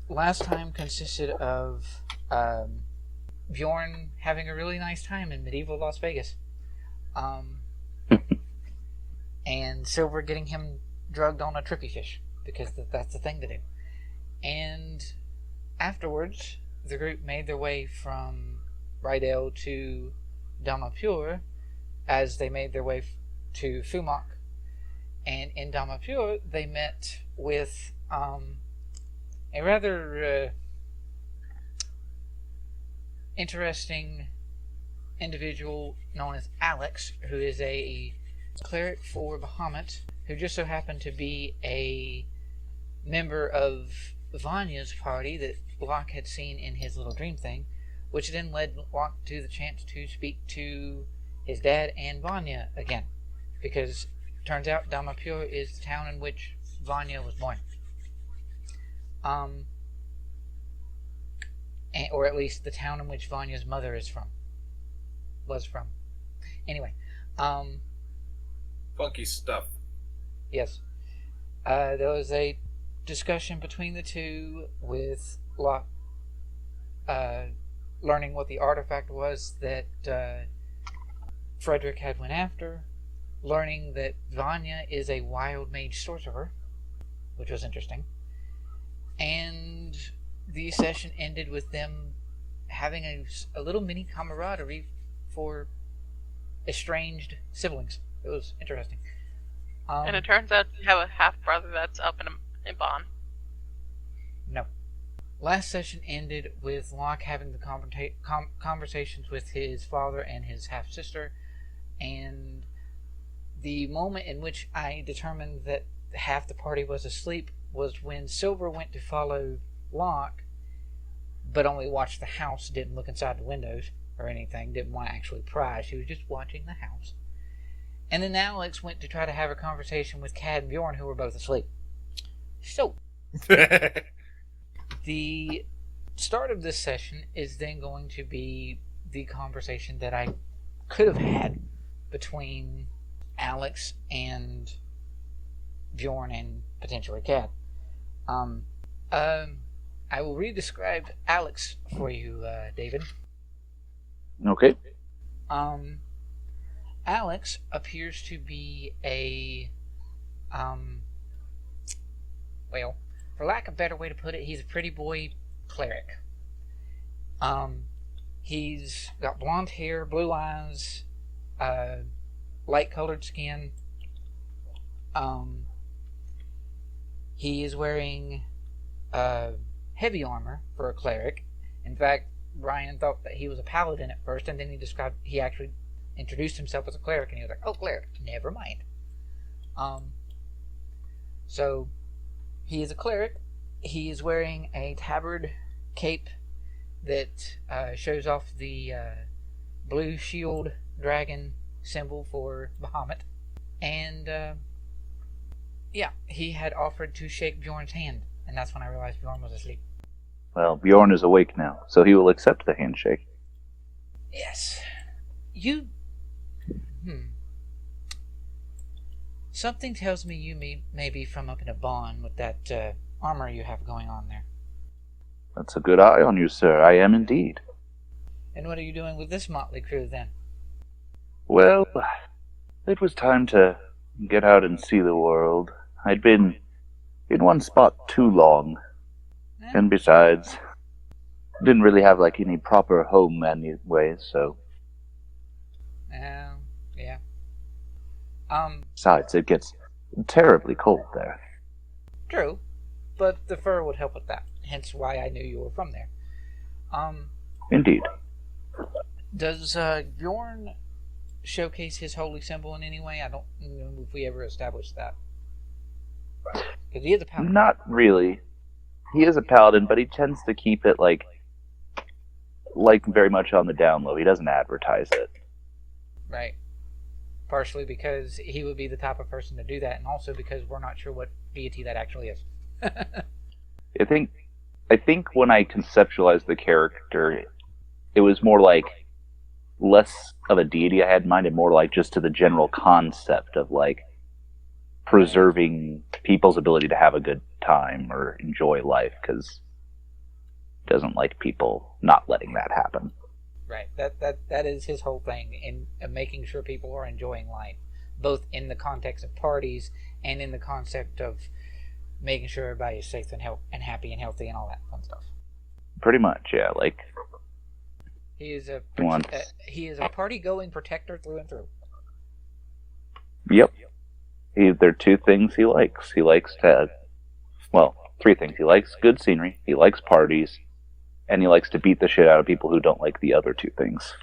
last time consisted of Bjorn having a really nice time in medieval Las Vegas. And Silver getting him drugged on a trippy fish, because that's the thing to do. And afterwards, the group made their way from Rydell to Damapur as they made their way to Fumak. And in Damapur, they met with a rather interesting individual known as Alex, who is a cleric for Bahamut, who just so happened to be a member of Vanya's party that Locke had seen in his little dream thing, which then led Locke to the chance to speak to his dad and Vanya again, because it turns out Damapur is the town in which Vanya was born. Or at least the town in which Vanya's mother was from. Anyway, funky stuff. Yes. There was a discussion between the two, with Locke learning what the artifact was that Fredrick had went after, learning that Vanya is a wild mage sorcerer, which was interesting, and the session ended with them having a little mini camaraderie for estranged siblings. It was interesting. And it turns out you have a half-brother that's up in Bonn. No. Last session ended with Locke having the conversations with his father and his half-sister, and the moment in which I determined that half the party was asleep was when Silver went to follow Locke, but only watched the house, didn't look inside the windows or anything, didn't want to actually pry. She was just watching the house. And then Alex went to try to have a conversation with Kad and Bjorn, who were both asleep. So, the start of this session is then going to be the conversation that I could have had between Alex and Bjorn and potentially Kad. I will re-describe Alex for you, David. Okay. Alex appears to be a, well, for lack of a better way to put it, he's a pretty boy cleric. He's got blonde hair, blue eyes, light-colored skin. He is wearing heavy armor for a cleric. In fact, Ryan thought that he was a paladin at first, and then he actually introduced himself as a cleric, and he was like, "Oh, cleric, never mind." So he is a cleric. He is wearing a tabard cape that shows off the blue shield dragon symbol for Bahamut, and yeah, he had offered to shake Bjorn's hand, and that's when I realized Bjorn was asleep. Well, Bjorn is awake now, so he will accept the handshake. Yes. Something tells me you may be from up in a Bonn with that armor you have going on there. That's a good eye on you, sir. I am indeed. And what are you doing with this motley crew, then? Well, it was time to get out and see the world. I'd been in one spot too long. And besides, didn't really have any proper home anyway, so... yeah. Besides, it gets terribly cold there. True, but the fur would help with that, hence why I knew you were from there. Indeed. Does Bjorn showcase his holy symbol in any way? I don't know if we ever established that. Because he is a paladin. Not really. He is a paladin, but he tends to keep it very much on the down low. He doesn't advertise it. Right. Partially because he would be the type of person to do that, and also because we're not sure what deity that actually is. I think when I conceptualized the character, it was more less of a deity I had in mind, and more just to the general concept of preserving people's ability to have a good time or enjoy life, because doesn't like people not letting that happen. Right. That is his whole thing in making sure people are enjoying life, both in the context of parties and in the concept of making sure everybody is safe and happy and healthy and all that fun stuff. Pretty much, yeah. Like he is a party-going protector through and through. Yep. There are two things he likes. He likes three things. He likes good scenery, he likes parties, and he likes to beat the shit out of people who don't like the other two things.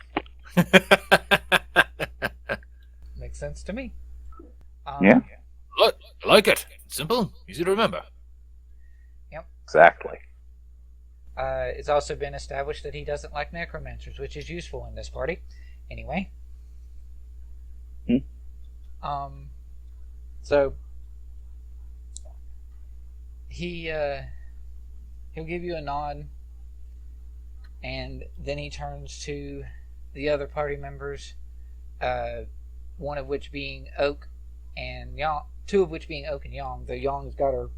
Makes sense to me. Yeah. Look, I like it. It's simple, easy to remember. Yep. Exactly. It's also been established that he doesn't like necromancers, which is useful in this party. Anyway. So he'll give you a nod, and then he turns to the other party members, one of which being Oak and Yang, two of which being Oak and Yang. The Yang's got her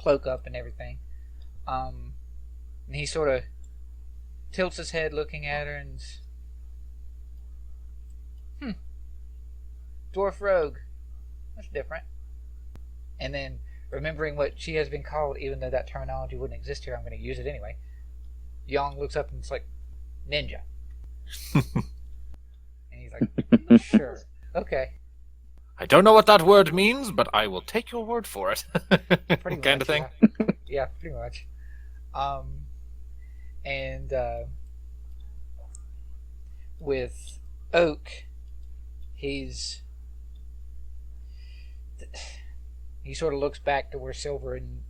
cloak up and everything. And he sort of tilts his head looking at her and Dwarf Rogue. That's different. And then, remembering what she has been called, even though that terminology wouldn't exist here, I'm going to use it anyway. Yang looks up and it's like, ninja. And he's like, sure. Okay. I don't know what that word means, but I will take your word for it. Pretty kind much, of thing. Yeah, pretty much. And with Oak, he sort of looks back to where Silver and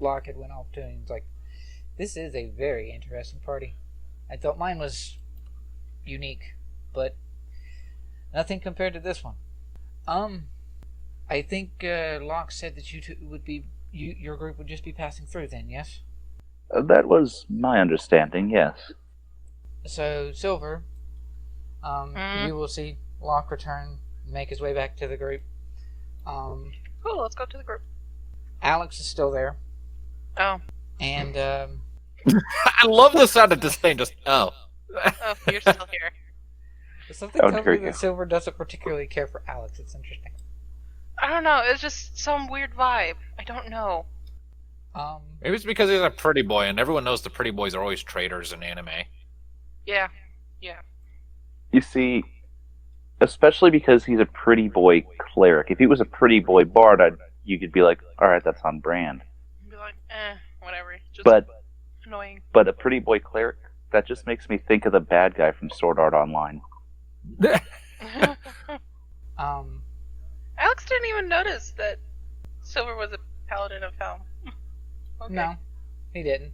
Locke had went off to, and he's like, this is a very interesting party. I thought mine was unique, but nothing compared to this one. I think Locke said that you two would be, your group would just be passing through then, yes? That was my understanding, yes. So, Silver, you will see Locke return, make his way back to the group. Cool, let's go to the group. Alex is still there. Oh. And, I love the sound of disdain, just, oh, you're still here. something tells me that Silver doesn't particularly care for Alex. It's interesting. I don't know, it's just some weird vibe. I don't know. Maybe it's because he's a pretty boy, and everyone knows the pretty boys are always traitors in anime. Yeah. You see, especially because he's a pretty boy cleric. If he was a pretty boy bard, you could be like, alright, that's on brand. I'd be like, whatever. Just But annoying. But a pretty boy cleric, that just makes me think of the bad guy from Sword Art Online. Alex didn't even notice that Silver was a paladin of hell. Okay. No, he didn't.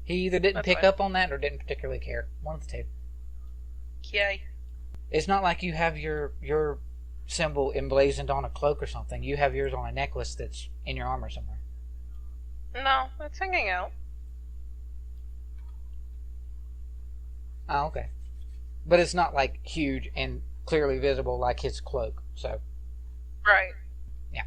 He either didn't pick up on that or didn't particularly care. One of the two. Yay. It's not like you have your symbol emblazoned on a cloak or something. You have yours on a necklace that's in your armor somewhere. No, it's hanging out. Oh, okay. But it's not like huge and clearly visible like his cloak, so. Right. Yeah.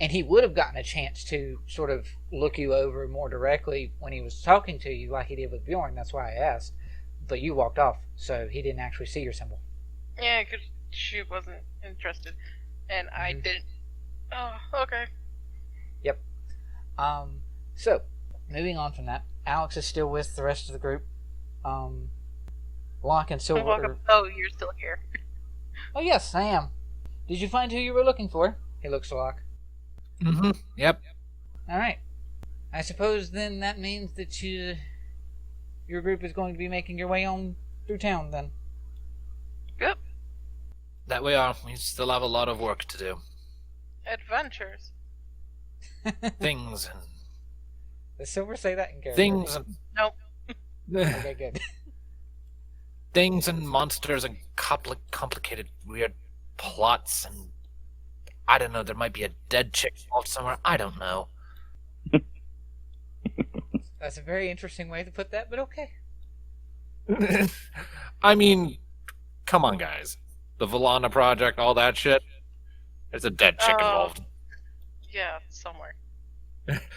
And he would have gotten a chance to sort of look you over more directly when he was talking to you like he did with Bjorn. That's why I asked. But you walked off, so he didn't actually see your symbol. Yeah, because she wasn't interested. And I didn't. Oh, okay. Yep. So, moving on from that, Alex is still with the rest of the group. Locke and Silver... Oh, you're still here. Oh, yes, I am. Did you find who you were looking for? He looks to Locke. Mm-hmm, yep. Alright. I suppose then that means that your group is going to be making your way on through town, then. Yep. That we are. We still have a lot of work to do. Adventures. Things and... Does Silver say that in character? Things and... Nope. Okay, good. Things and monsters and complicated weird plots and... I don't know, there might be a dead chick involved somewhere. I don't know. That's a very interesting way to put that, but okay. I mean, come on, guys. The Valana Project, all that shit. There's a dead chick involved. Yeah, somewhere.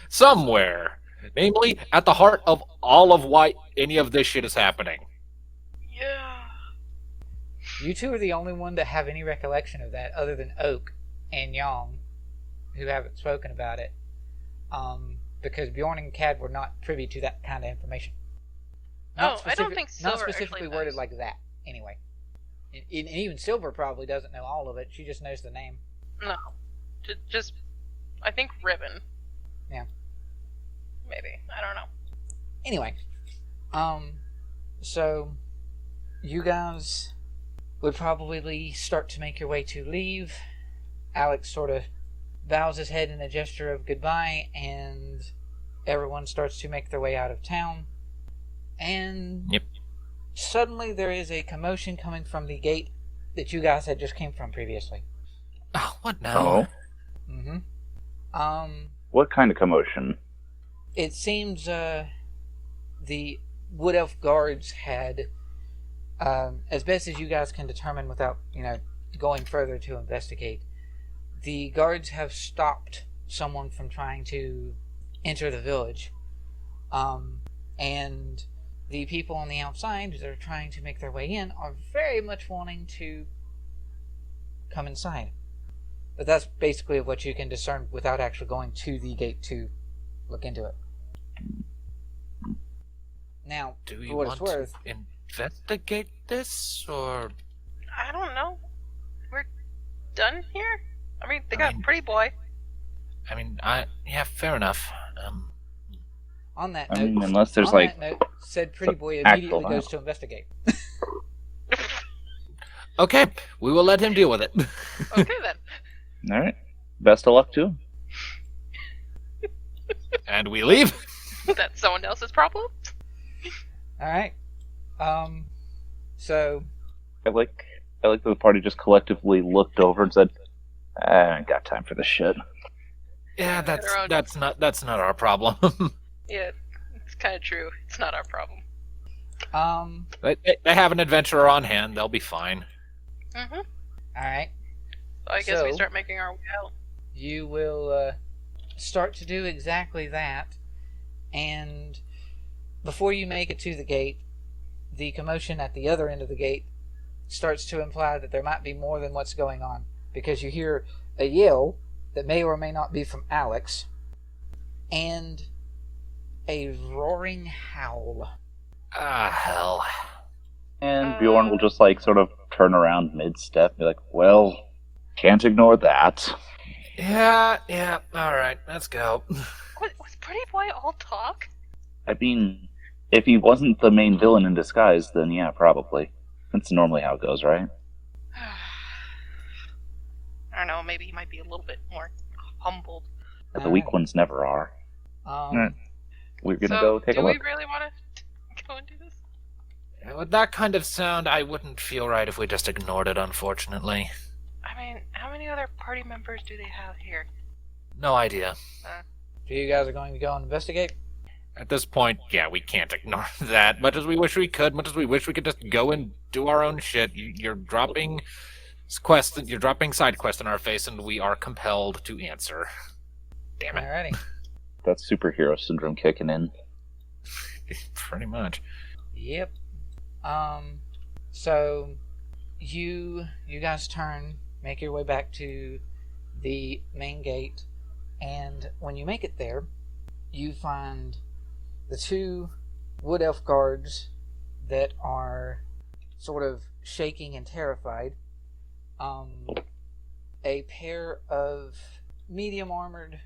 Somewhere. Namely, at the heart of all of why any of this shit is happening. Yeah. You two are the only one that have any recollection of that, other than Oak and Young, who haven't spoken about it. Because Bjorn and Cad were not privy to that kind of information. I don't think Silver not specifically actually worded knows. like that. Anyway, and even Silver probably doesn't know all of it. She just knows the name. No. Just, I think Ribbon. Yeah. Maybe. I don't know. Anyway, so you guys would probably start to make your way to leave. Alex sort of bows his head in a gesture of goodbye, and everyone starts to make their way out of town. And Yep. suddenly there is a commotion coming from the gate that you guys had just came from previously. Oh, what now? Oh, Mm-hmm. what kind of commotion? It seems the Wood Elf guards had, as best as you guys can determine without, going further to investigate, the guards have stopped someone from trying to enter the village. And the people on the outside that are trying to make their way in are very much wanting to come inside. But that's basically what you can discern without actually going to the gate to look into it. Now, Do for you what want it's worth, to investigate this, or... I don't know. We're done here? I mean, they I got mean- Pretty Boy. Yeah, fair enough. on that I note, mean, unless there's on like that note, said Pretty Boy actual immediately goes violence. to investigate. Okay, we will let him deal with it. Okay then. all right. Best of luck to him. And we leave. That's someone else's problem. Alright. So, I like that the party just collectively looked over and said, "I ain't got time for this shit." Yeah, Their own- that's not our problem. Yeah, it's kind of true. It's not our problem. They have an adventurer on hand. They'll be fine. Mm-hmm. alright. So I guess we So- start making our way out. You will start to do exactly that, and before you make it to the gate, the commotion at the other end of the gate starts to imply that there might be more than what's going on, because you hear a yell that may or may not be from Alex, and a roaring howl. Ah, hell. And Bjorn will just like sort of turn around mid-step and be like, "Well, can't ignore that." Yeah, alright, let's go. Was Pretty Boy all talk? I mean, if he wasn't the main villain in disguise, then yeah, probably. That's normally how it goes, right? I don't know. Maybe he might be a little bit more humbled. But the weak ones never are. Um, We're gonna So, go take a do look. we really want to go and do this? With that kind of sound, I wouldn't feel right if we just ignored it, unfortunately. I mean, how many other party members do they have here? No idea. So you guys are going to go and investigate? At this point, yeah, we can't ignore that. Much as we wish we could, much as we wish we could just go and do our own shit, you're dropping side quests in our face, and we are compelled to answer. Damn it. Alrighty. That's superhero syndrome kicking in. Pretty much. Yep. So you guys turn, make your way back to the main gate, and when you make it there, you find the two wood elf guards that are sort of shaking and terrified. A pair of medium armored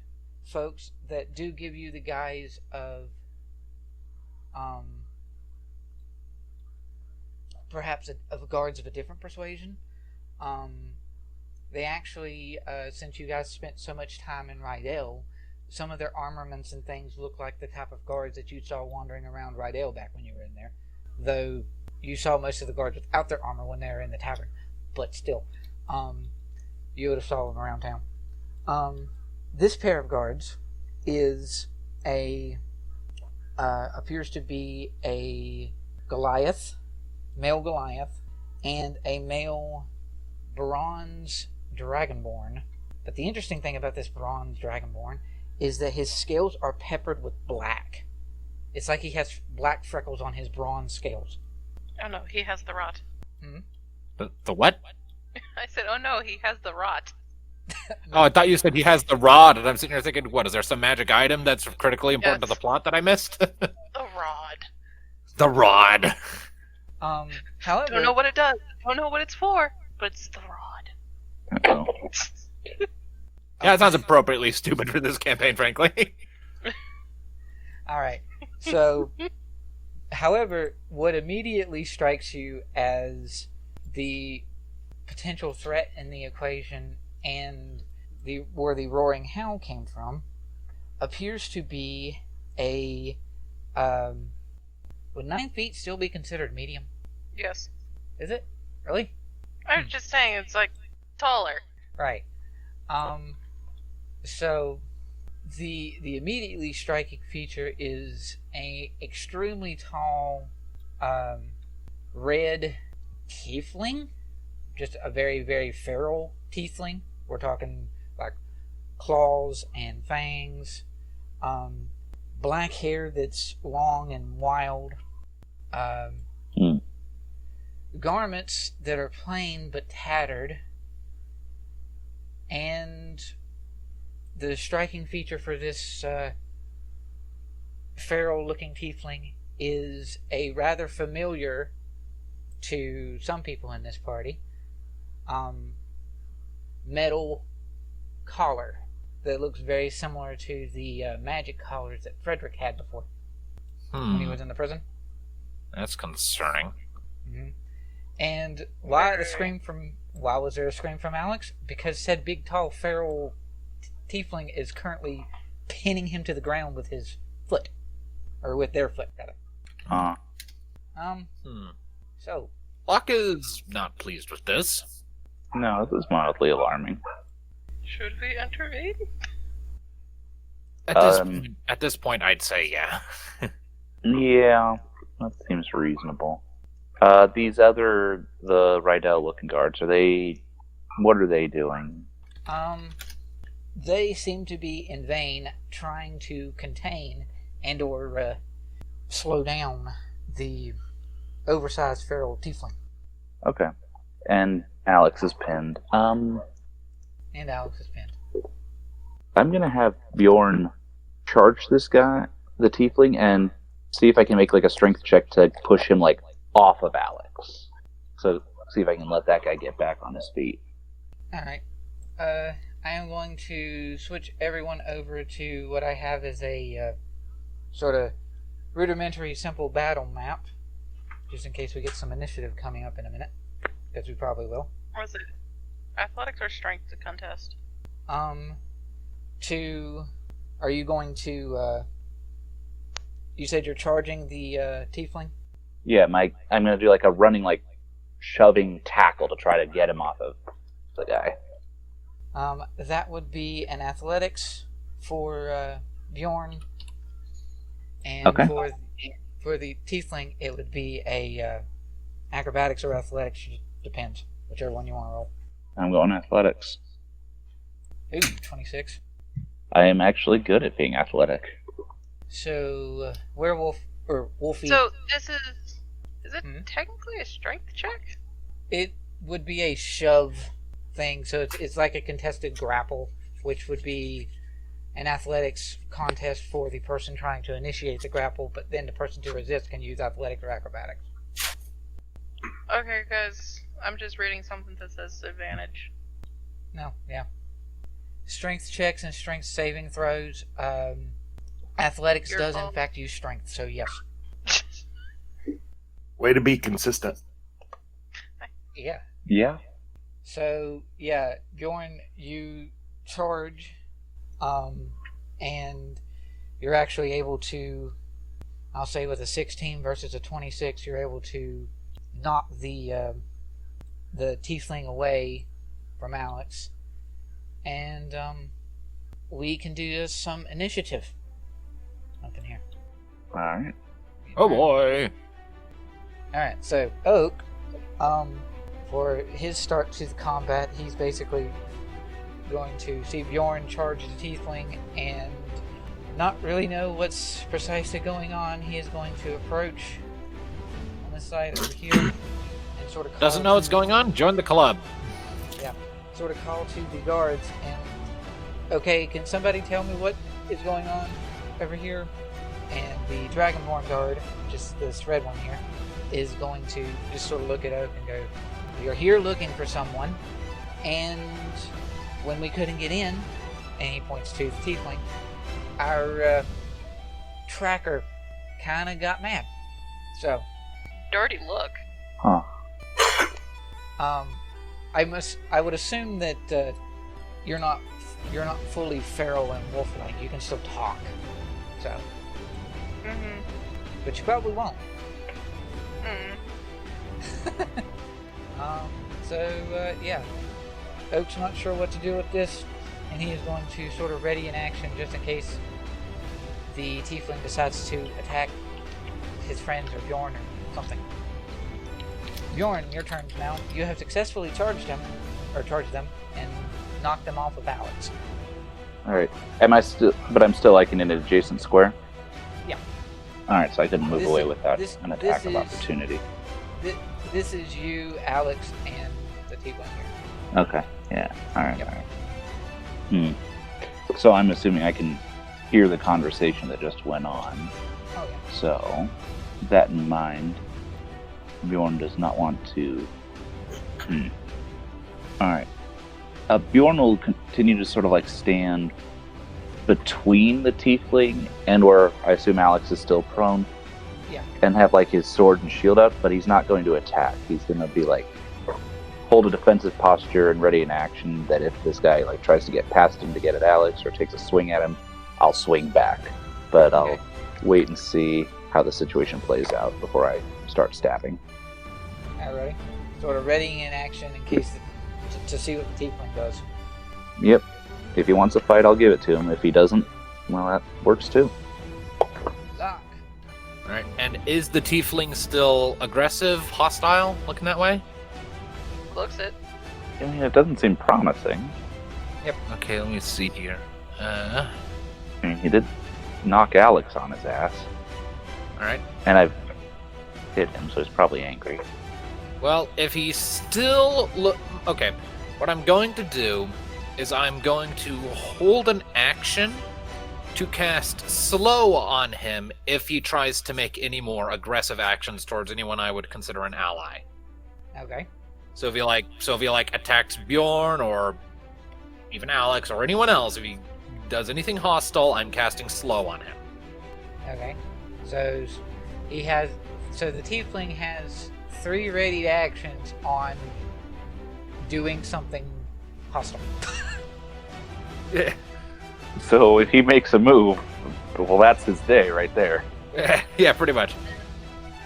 folks that do give you the guise of perhaps of guards of a different persuasion. They actually, since you guys spent so much time in Rydell, some of their armaments and things look like the type of guards that you saw wandering around Rydell back when you were in there. Though you saw most of the guards without their armor when they were in the tavern. But still, you would have saw them around town. This pair of guards is appears to be a Goliath, male Goliath, and a male bronze Dragonborn. But the interesting thing about this bronze Dragonborn is that his scales are peppered with black. It's like he has black freckles on his bronze scales. Oh no, he has the rot. The what? I said, oh no, he has the rot. Oh, I thought you said he has the rod, and I'm sitting here thinking, what, is there some magic item that's critically important to the plot that I missed? The rod. The rod. However... Don't know what it does. Don't know what it's for, but it's the rod. Uh-oh. Yeah, it sounds appropriately stupid for this campaign, frankly. Alright, so... However, what immediately strikes you as the potential threat in the equation and where the roaring howl came from appears to be a... would 9 feet still be considered medium? Yes. Is it? Really? I was just saying, it's like taller. Right. So the immediately striking feature is a extremely tall red tiefling, just a very, very feral tiefling. We're talking like claws and fangs, black hair that's long and wild, garments that are plain but tattered, and the striking feature for this feral-looking tiefling is a rather familiar to some people in this party metal collar that looks very similar to the magic collars that Fredrick had before when he was in the prison. That's concerning. Mm-hmm. And why was there a scream from Alex? Because said big, tall, feral tiefling is currently pinning him to the ground with his foot, or with their foot, rather. So Locke is not pleased with this. No, this is mildly alarming. Should we intervene? At this point, I'd say yeah. Yeah, that seems reasonable. The Rydell looking guards, what are they doing? They seem to be in vain trying to contain and or slow down the oversized feral tiefling. Okay. And Alex is pinned. And Alex is pinned. I'm gonna have Bjorn charge this guy, the tiefling, and see if I can make like a strength check to push him like off of Alex. So see if I can let that guy get back on his feet. Alright. I am going to switch everyone over to what I have as a sort of rudimentary simple battle map, just in case we get some initiative coming up in a minute, because we probably will. Was it athletics or strength to contest? Are you going to, you said you're charging the tiefling? Yeah, I'm gonna do like a running, like, shoving tackle to try to get him off of the guy. That would be an athletics for Bjorn, and okay. for the tiefling, it would be a acrobatics or athletics, depends, whichever one you want to roll. I'm going athletics. Ooh, 26. I am actually good at being athletic. So, werewolf, or wolfie... So, is it technically a strength check? It would be a shove thing, so it's like a contested grapple, which would be an athletics contest for the person trying to initiate the grapple, but then the person to resist can use athletics or acrobatics. Okay, because I'm just reading something that says advantage. No, yeah. Strength checks and strength saving throws. Athletics does in fact use strength, so yes. Way to be consistent. Yeah. Yeah. So, yeah, Bjorn, you charge, and you're actually able to, I'll say with a 16 versus a 26, you're able to knock the tiefling away from Alex, and we can do some initiative. Nothing here. Alright. Oh boy! Alright, so Oak, for his start to the combat, he's basically going to see Bjorn charge the tiefling and not really know what's precisely going on, he is going to approach on this side over here and sort of call Doesn't know what's going on? Join the club. Yeah, sort of call to the guards and, okay, can somebody tell me what is going on over here? And the Dragonborn guard, just this red one here, is going to just sort of look at Oak and go, we are here looking for someone, and when we couldn't get in, and he points to the tiefling, our tracker kind of got mad. So, Dirty look. Huh. I would assume that you're not fully feral and wolf-like. You can still talk. So, Mm-hmm. but you probably won't. Mm. Yeah. Oak's not sure what to do with this, and he is going to sort of ready in action just in case the tiefling decides to attack his friends or Bjorn or something. Bjorn, your turn now. You have successfully charged them, and knocked them off of Alex. Alright. But I'm still like in an adjacent square? Yeah. Alright, so I couldn't move away without an attack this of is- opportunity. This is you, Alex, and the tiefling here. Okay, yeah. Alright, Yep. alright. So I'm assuming I can hear the conversation that just went on. Oh yeah. So, that in mind, Bjorn does not want to... Alright. Bjorn will continue to sort of like stand between the tiefling and where I assume Alex is still prone. Yeah. And have like his sword and shield out, but he's not going to attack. He's going to be like hold a defensive posture and ready in action that if this guy like tries to get past him to get at Alex or takes a swing at him, I'll swing back. But I'll wait and see how the situation plays out before I start stabbing. Alright. Sort of readying in action in case to see what the tiefling does. Yep. If he wants a fight, I'll give it to him. If he doesn't, well, that works too. Locke. Alright, and is the tiefling still aggressive, hostile, looking that way? Looks it. I mean, it doesn't seem promising. Okay, let me see here. I mean, he did knock Alex on his ass, Alright. and I've hit him, so he's probably angry. Well, if he's still okay, what I'm going to do is I'm going to hold an action to cast slow on him if he tries to make any more aggressive actions towards anyone I would consider an ally. Okay. So if he attacks Bjorn or even Alex or anyone else, if he does anything hostile, I'm casting slow on him. Okay. So the tiefling has 3 ready actions on doing something hostile. So if he makes a move, well, that's his day right there. Yeah, pretty much.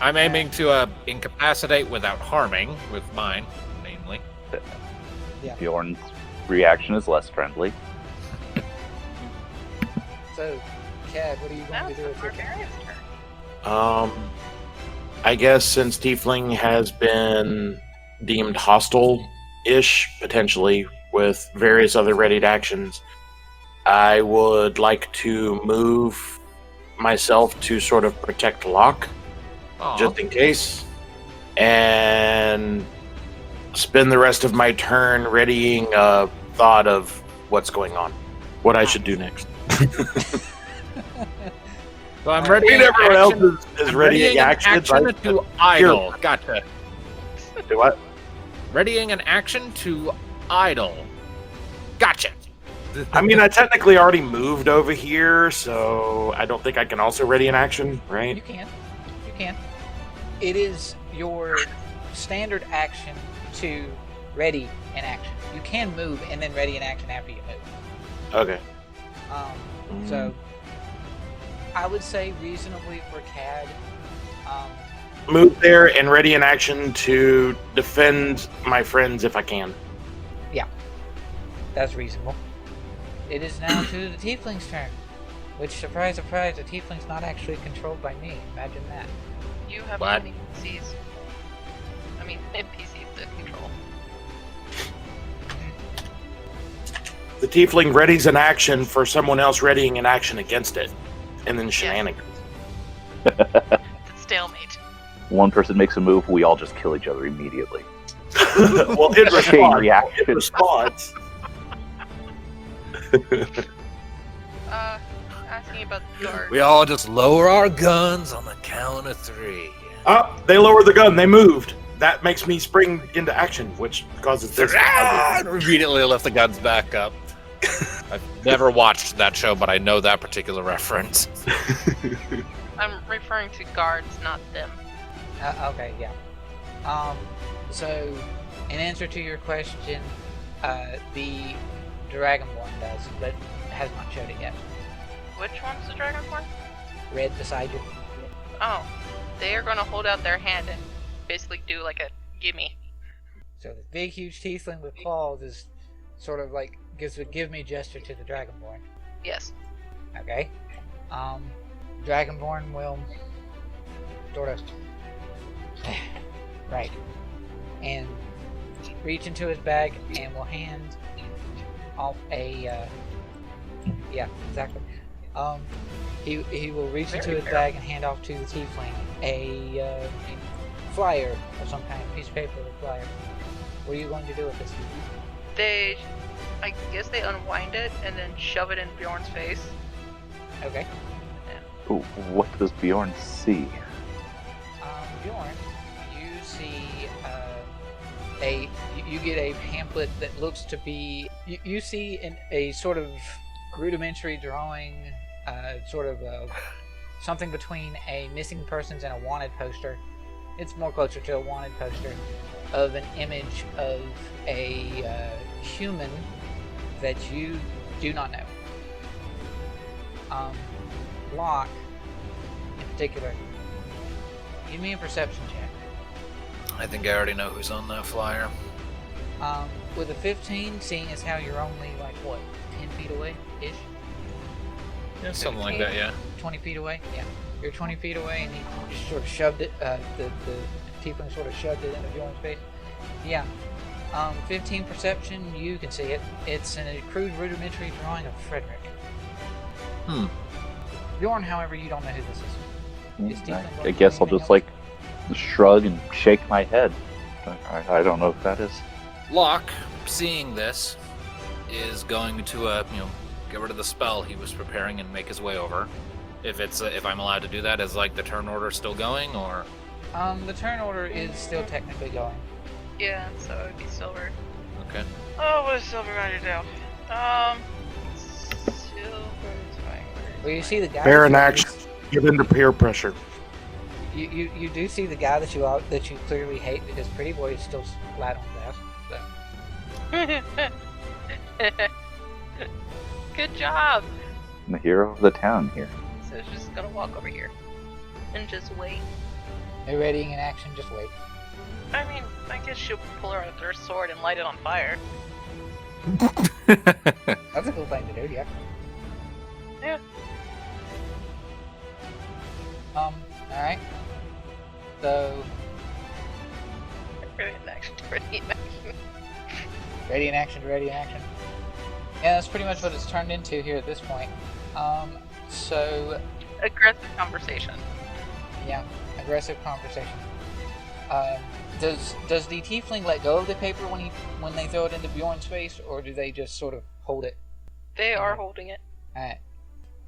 I'm aiming to incapacitate without harming with mine, namely. Yeah. Bjorn's reaction is less friendly. So, Cad, what are you Now going it's to do the with your turn? barbarian's turn. I guess since Tiefling has been deemed hostile-ish, potentially, with various other readied actions, I would like to move myself to sort of protect Locke, Aw. just in case, and spend the rest of my turn readying a thought of what's going on, what I should do next. So I'm Wait, ready. Everyone else is I'm readying an actions. action to idle. Gotcha. Do what? Readying an action to idle. Gotcha. I mean, I technically already moved over here, so I don't think I can also ready an action, right? You can. You can. It is your standard action to ready an action. You can move and then ready an action after you move. Okay. So, I would say reasonably for Cad, Move there and ready an action to defend my friends if I can. that's reasonable. It is now to the tiefling's turn. Which, surprise, surprise, the tiefling's not actually controlled by me. Imagine that. You have What? NPCs. NPCs to control. The tiefling readies an action for someone else readying an action against it, and then shenanigans. It's stalemate. One person makes a move, we all just kill each other immediately. Well, in Chain response. reaction. In response. Asking about the guard. We all just lower our guns on the count of 3. They lowered the gun. They moved. That makes me spring into action, which causes this. Immediately lift the guns back up. I've never watched that show, but I know that particular reference. I'm referring to guards, not them. Okay, yeah. So, in answer to your question, the Dragonborn does, but has not showed it yet. Which one's the Dragonborn? Red beside you. Oh, they are going to hold out their hand and basically do like a gimme. So the big, huge tiefling with claws is sort of like gives a give me gesture to the Dragonborn. Yes. Okay. Dragonborn will sort of right, and reach into his bag and will hand off a yeah, exactly. He will reach into his bag and hand off to the tiefling a flyer of some kind, a piece of paper or flyer. What are you going to do with this? I guess they unwind it and then shove it in Bjorn's face. Okay. Ooh, what does Bjorn see? Bjorn, you see you get a pamphlet that looks to be you see a sort of rudimentary drawing, sort of something between a missing persons and a wanted poster. It's more closer to a wanted poster of an image of a human that you do not know. Locke, in particular, give me a perception check. I think I already know who's on that flyer. With a 15, seeing as how you're only like what, 10 feet away ish? Yeah, something like that, yeah. 20 feet away? Yeah. You're 20 feet away and he sort of shoved it, the tiefling sort of shoved it into Bjorn's face. Yeah. 15 perception, you can see it. It's a crude rudimentary drawing of Fredrick. Bjorn, however, you don't know who this is. I guess I'll just like shrug and shake my head. I don't know if that is. Locke, seeing this, is going to get rid of the spell he was preparing and make his way over. If I'm allowed to do that, is like the turn order still going, or? The turn order is still technically going. Yeah, so it would be Silver. Okay. Oh, what does Silver got to do? Silver's fine. Well, you see the guy. Bear in action. Give in to peer pressure. You do see the guy that you clearly hate because Pretty Boy is still flat on death. So. Good job. I'm the hero of the town here. So it's just gonna walk over here and just wait. They're readying an action. Just wait. I mean, I guess she'll pull her out her sword and light it on fire. That's a cool thing to do. Yeah. Yeah. All right. So. Ready in action. Ready in action. Ready in action. Ready in action. Yeah, that's pretty much what it's turned into here at this point. So. Aggressive conversation. Yeah, aggressive conversation. Does the tiefling let go of the paper when they throw it into Bjorn's face, or do they just sort of hold it? They are holding it. Alright.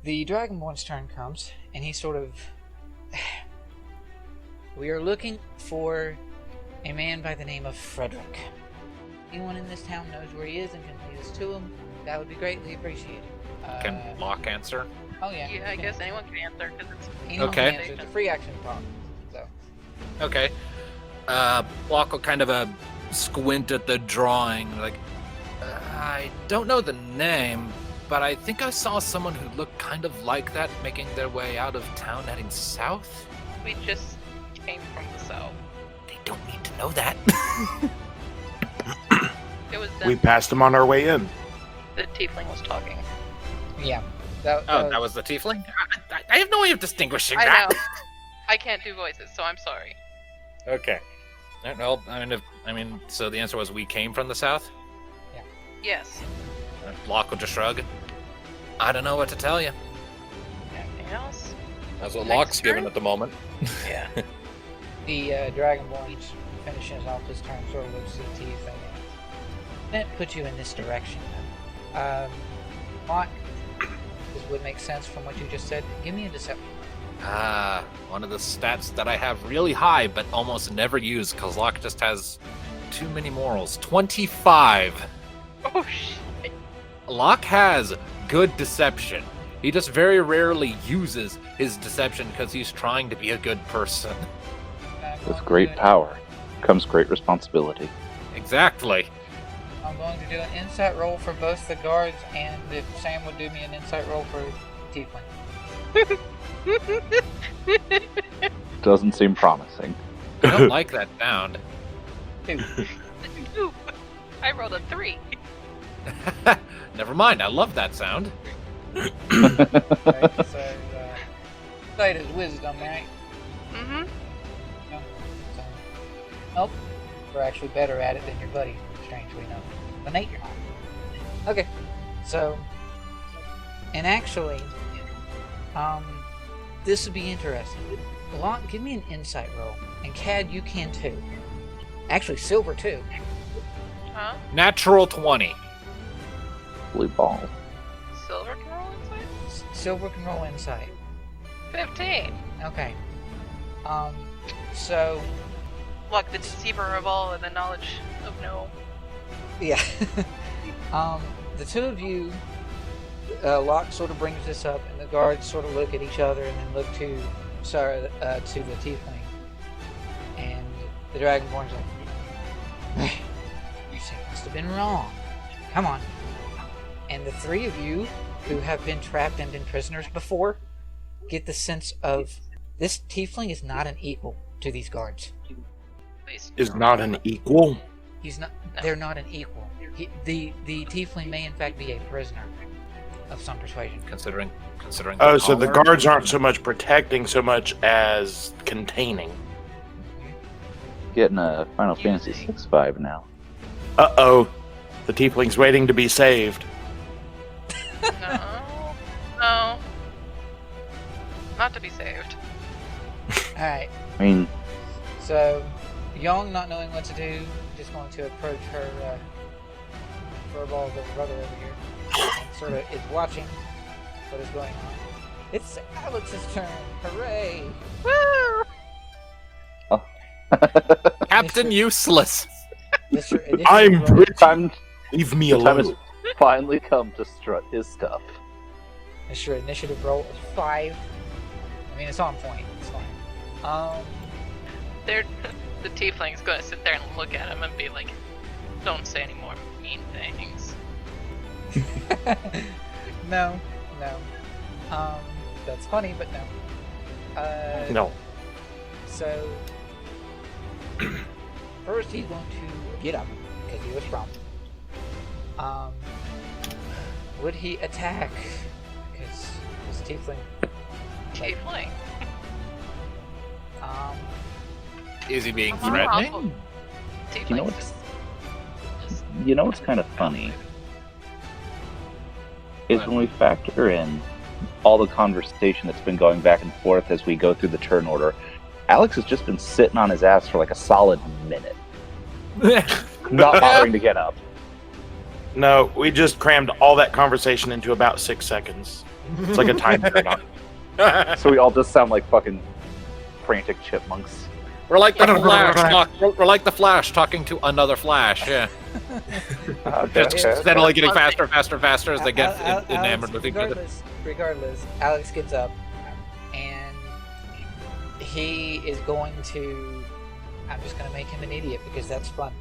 The Dragonborn's turn comes, and he sort of... We are looking for a man by the name of Fredrick. Anyone in this town knows where he is and can lead us to him, that would be greatly appreciated. Can Locke answer? Oh yeah. Yeah, I guess anyone can answer because it's Anyone Okay. can answer. It's a free action talk. So. Okay. Locke will kind of squint at the drawing, like, I don't know the name, but I think I saw someone who looked kind of like that making their way out of town heading south. we just came from the south. They don't need to know that. It was them. We passed them on our way in. The tiefling was talking. Yeah. That was the tiefling? I have no way of distinguishing I that. know. I can't do voices, so I'm sorry. Okay. Well, so the answer was we came from the south? Yes. Locke will just shrug. I don't know what to tell you. Anything else? That's what Next Locke's turn? given at the moment. Yeah. The Dragonborn finishes off his turn, sort of looks at the teeth, and that puts you in this direction. Locke, this would make sense from what you just said. Give me a deception. One of the stats that I have really high, but almost never use, because Locke just has too many morals. 25. Oh, shit. Locke has good deception. He just very rarely uses his deception because he's trying to be a good person. With great power comes great responsibility. Exactly. I'm going to do an insight roll for both the guards, and if Sam would do me an insight roll for Tiefling. Doesn't seem promising. I don't like that sound. Ooh, I rolled a 3. Never mind, I love that sound. Right, so, sight is wisdom, right? Mm-hmm. Yeah. So, nope. We're actually better at it than your buddy, strangely enough. But Nate, you're not. Okay. So, and actually, this would be interesting. Locke, give me an insight roll. And Cad, you can too. Actually, Silver too. Huh? Natural 20. Blue ball. Silver can roll inside? Silver can roll insight. 15. Okay. So, Look, the deceiver of all and the knowledge of no. yeah. The two of you, Locke sort of brings this up, and the guards sort of look at each other and then look to the tiefling. And the Dragonborn's like, you must have been wrong. Come on. And the three of you who have been trapped and been prisoners before get the sense of this tiefling is not an equal to these guards. Please. Is not an equal. He's not. No. They're not an equal. The tiefling may in fact be a prisoner of some persuasion. Considering. Oh, so the collar. guards aren't so much protecting so much as containing. Getting a Final Fantasy 6 vibe now. Uh-oh. The tiefling's waiting to be saved. No. No. Not to be saved. All right. I mean, So, Young, not knowing what to do, just going to approach her furball little brother over here, and sort of is watching what is going on. It's Alex's turn. Hooray! Woo! Captain Useless. Mr. Initiative I'm roll. pretty. time, Leave me the time has alone. finally come to strut his stuff. Mr. Initiative roll is 5. I mean, it's on point. It's fine. The tiefling's gonna sit there and look at him and be like, don't say any more mean things. No. That's funny, but no. No. So, first he's going to get up, because he was prompt. Would he attack? Because he's a tiefling. Tiefling. Is he being Uh-huh. threatening? Tieflings You know what's- just You know what's kind of funny? Is when we factor in all the conversation that's been going back and forth as we go through the turn order, Alex has just been sitting on his ass for like a solid minute, not bothering to get up. No, we just crammed all that conversation into about 6 seconds. It's like a time paradox. So we all just sound like fucking frantic chipmunks. We're like the Flash. We're like the Flash talking to another Flash. Yeah, just steadily getting faster as they get enamored with each other. Regardless, Alex gets up, and he is going to... I'm just going to make him an idiot, because that's fun.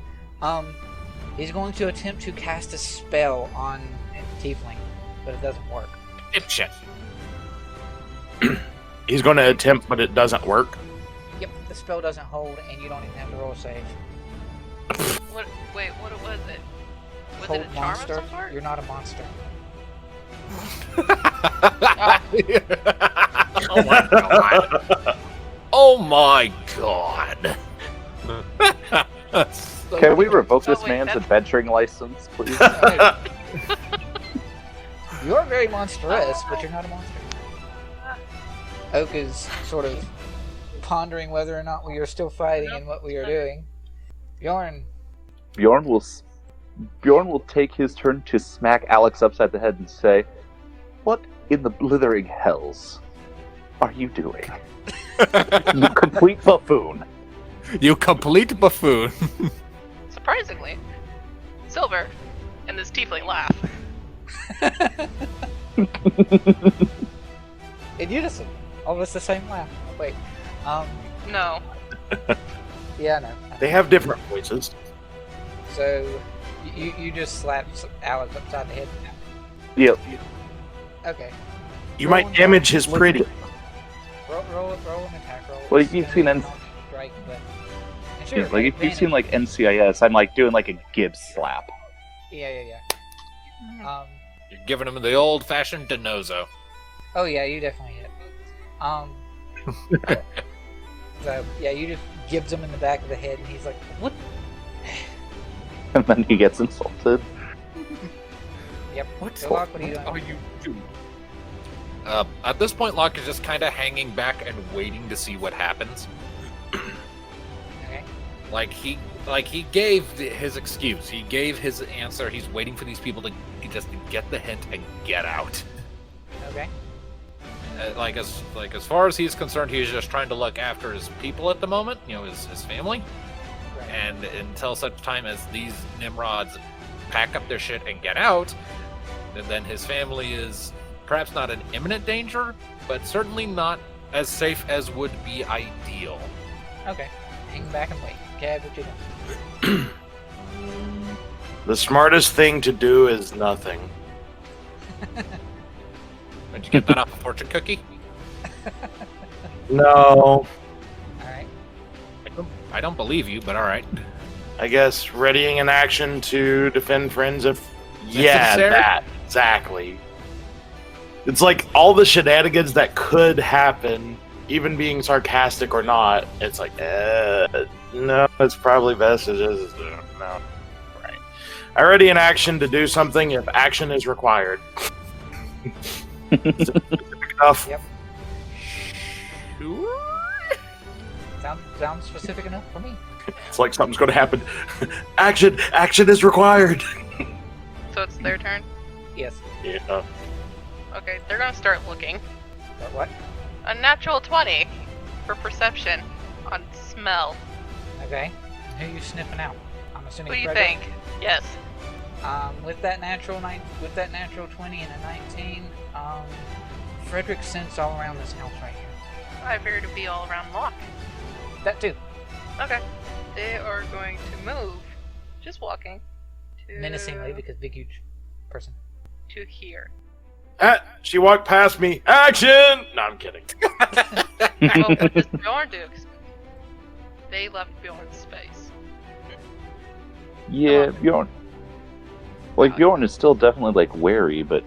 He's going to attempt to cast a spell on Tiefling, but it doesn't work. Dipshit. He's going to attempt, but it doesn't work. Yep, the spell doesn't hold, and you don't even have to roll a save. what? Wait, what was it? Was Hold it a charm monster. of some sort? You're not a monster. Oh my god. Oh my god. Can we revoke Oh, this wait, man's that's- adventuring license, please? You're very monstrous, but you're not a monster. Oak is sort of pondering whether or not we are still fighting and what we are doing. Bjorn. Bjorn will take his turn to smack Alex upside the head and say, "What in the blithering hells are you doing? You complete buffoon." You complete buffoon. Surprisingly, Silver and this tiefling laugh. In unison. Almost the same laugh. Wait. No. Yeah, no. They have different voices. So, you just slapped Alex upside the head? Yep. Okay. You might damage his pretty. Roll an attack roll. Well, you've seen Strike, but... Yeah, like if you've seen like NCIS, I'm like doing like a Gibbs slap. Yeah. You're giving him the old-fashioned Denozo. Oh yeah, you definitely hit. So yeah, you just gives him in the back of the head, and he's like, "What?" And then he gets insulted. Yep. What Locke, what are you doing? are you doing? At this point, Locke is just kind of hanging back and waiting to see what happens. Okay. Like he gave his excuse. He gave his answer. He's waiting for these people to just get the hint and get out. Okay. As far as he's concerned, he's just trying to look after his people at the moment. You know, his family. Right. And until such time as these Nimrods pack up their shit and get out, then his family is perhaps not in imminent danger, but certainly not as safe as would be ideal. Okay. Hang back and wait. Cad, what you doing? The smartest thing to do is nothing. Did you get that off a fortune cookie? No. Alright. I don't believe you, but all right. I guess readying an action to defend friends if... Yeah, necessary? that. Exactly. It's like all the shenanigans that could happen, even being sarcastic or not, it's like, no, it's probably best to just... no. Right. I ready an action to do something if action is required. Enough. Yep. Sure. Sounds specific enough for me. It's like something's going to happen. Action is required. So it's their turn? Yes. Yeah. Okay, they're gonna start looking. But what? A natural 20 for perception on smell. Okay. Who are you sniffing out? I'm assuming What do you Fredrick? think? Yes. With that natural 20 and a 19, Fredrick sensed all around this house right here. I figured it'd be all around Locke. That too. Okay. They are going to move, just walking, to... Menacingly, because big, huge person. to here. She walked past me. Action! No, I'm kidding. Well, what does Bjorn do? 'Cause they left Bjorn's space. Yeah, Bjorn. Like, Bjorn is still definitely, like, wary, but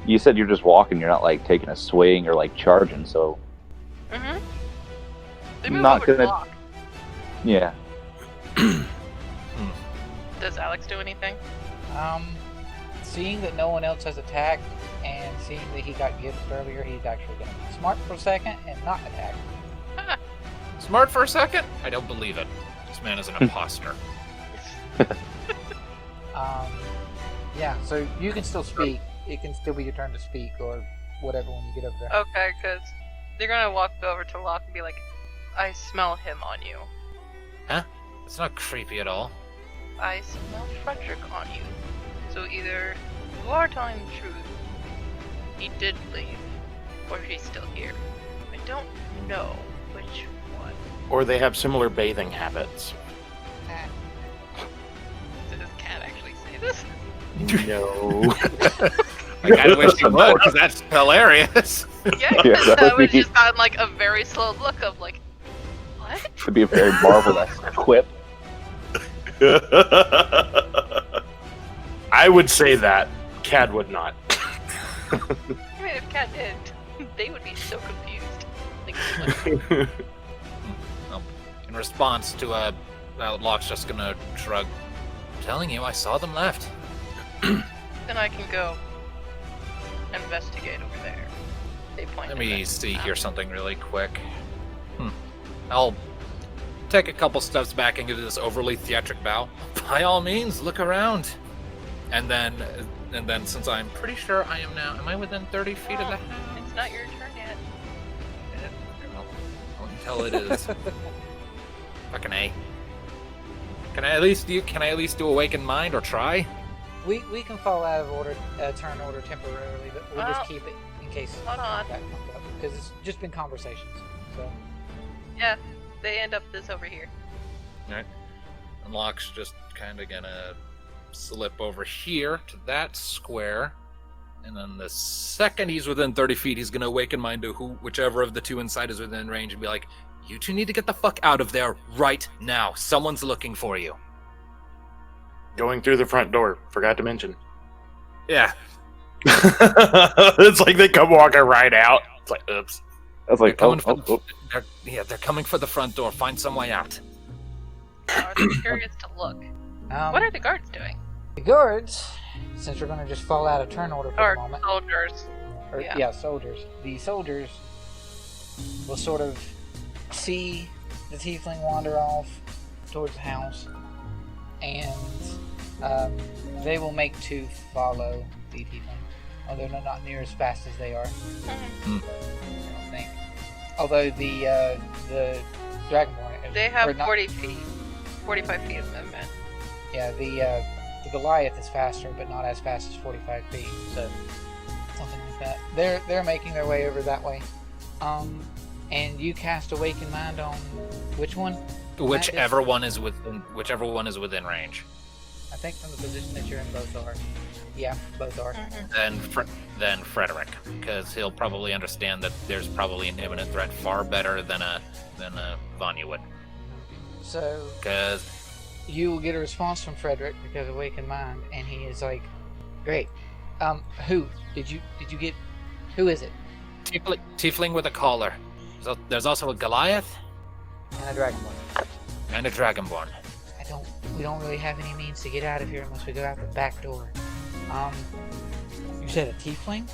you said you're just walking, you're not, like, taking a swing or, like, charging, so... Mm-hmm. They move Not over to gonna- Locke. Yeah. Does Alex do anything? Seeing that no one else has attacked, and seeing that he got gifts earlier, he's actually going to be smart for a second and not attack. Smart for a second? I don't believe it. This man is an imposter. Yeah, so you can still speak. It can still be your turn to speak, or whatever when you get over there. Okay, because they're gonna walk over to Locke and be like, I smell him on you. Huh? It's not creepy at all. I smell Fredrick on you. So either you are telling the truth, he did leave, or he's still here. I don't know which one. Or they have similar bathing habits. Does Cat actually say this? No. I kinda wish he would, because that's hilarious. Yeah, Yeah, because that I would was be- just gotten like a very slow look of like, what? Should be a very marvelous quip. I would say that. Cad would not. I mean, if Cat did, they would be so confused. Like, In response to Locke's just gonna shrug. I'm telling you, I saw them left. then I can go. investigate over there. They point. Let to me the see map. here something really quick. I'll take a couple steps back and give this overly theatric bow. By all means, look around. And then since I'm pretty sure I am now, am I within 30 feet of the house? It's not your turn yet. Well, until it is. Fucking A. Can I at least do Awaken Mind or try? We can fall out of order, turn order temporarily, but we'll just Well, keep it in case hold on. that comes up, because it's just been conversations. So Yeah, they end up this over here. Alright. And Locke's just kind of gonna slip over here to that square. And then the second he's within 30 feet, he's gonna Awaken Mind to whichever of the two inside is within range and be like, you two need to get the fuck out of there right now. Someone's looking for you. Going through the front door. Forgot to mention. Yeah. It's like they come walking right out. It's like, oops. I was like, They're oh, coming oh, oh. they're coming for the front door. Find some way out. I was curious to look. What are the guards doing? the guards? Since we're going to just fall out of turn order for Or the moment, soldiers? or yeah. soldiers. The soldiers will sort of see the tiefling wander off towards the house, and they will make to follow the tiefling, although they're not near as fast as they are. Mhm. I don't think. Although the dragonborn, They have or not- 40 feet, 45 feet of movement. Yeah, the Goliath is faster, but not as fast as 45 feet. So something like that. They're making their way over that way. And you cast Awaken Mind on which one? Whichever one is within range. I think from the position that you're in, both are. Yeah, both are. Then Fredrick, because he'll probably understand that there's probably an imminent threat far better than a Vanya would. So Because you will get a response from Fredrick because of Awaken Mind, and he is like, "Great. Who did you get? Who is it?" tiefling with a collar. So there's also a Goliath And a Dragonborn. and a Dragonborn. We don't really have any means to get out of here unless we go out the back door. You said a tiefling?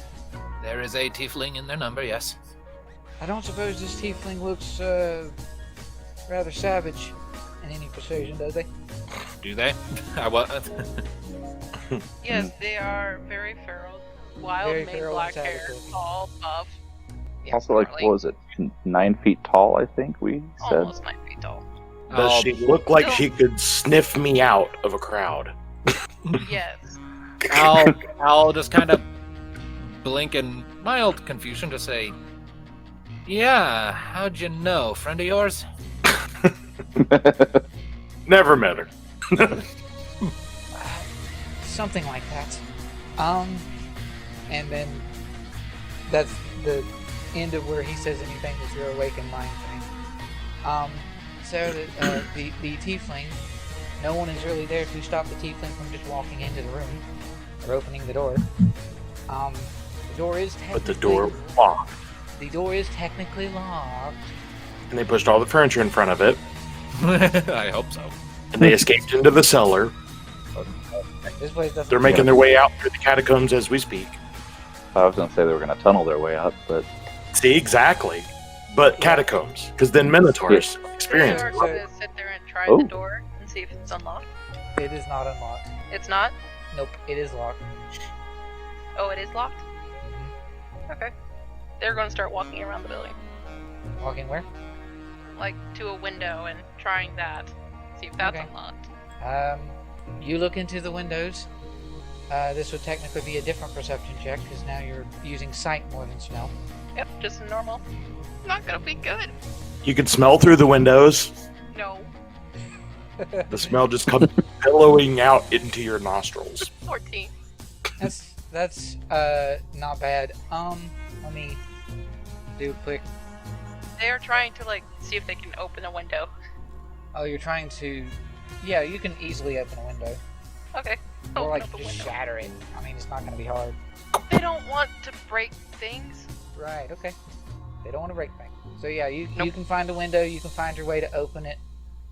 There is a tiefling in their number, yes. I don't suppose this tiefling looks rather savage in any persuasion, does they? Do they? I was. Yes, they are very feral. Wild, Very made feral black and hair, savage looking. tall, buff, Also, like, Sarlith. what was it? 9 feet tall, I think we said. almost 9 feet tall. Does I'll- she look like Still- she could sniff me out of a crowd? Yes. I'll just kind of blink in mild confusion to say, yeah, how'd you know? Friend of yours? Never met her. Something like that. And then that's the end of where he says anything with your Awakened Mind thing. So the tiefling, no one is really there to stop the tiefling from just walking into the room or opening the door. The door is technically But the door was locked. The door is technically locked. And they pushed all the furniture in front of it. I hope so. And they escaped into the cellar. This place doesn't. They're making their way out through the catacombs as we speak. I was going to say they were going to tunnel their way up, but See, exactly. But catacombs. Because then Minotaurs experience. We're going to sit there and try Oh. the door and see if it's unlocked. It is not unlocked. It's not? Nope, it is locked. Oh, it is locked? Mhm. Okay. They're going to start walking around the building. Walking where? Like, to a window and trying that. See if that's Okay. unlocked. You look into the windows. This would technically be a different perception check because now you're using sight more than smell. Yep, just a normal. Not going to be good. You can smell through the windows. No. The smell just comes billowing out into your nostrils. 14. That's not bad. Let me do a quick. They are trying to, like, see if they can open a window. Oh, you're trying to. Yeah, you can easily open a window. Okay. Or Open like up a just window. shatter it. I mean, it's not going to be hard. They don't want to break things. Right. Okay. They don't want to break things. So yeah, you Nope. can find a window. You can find your way to open it.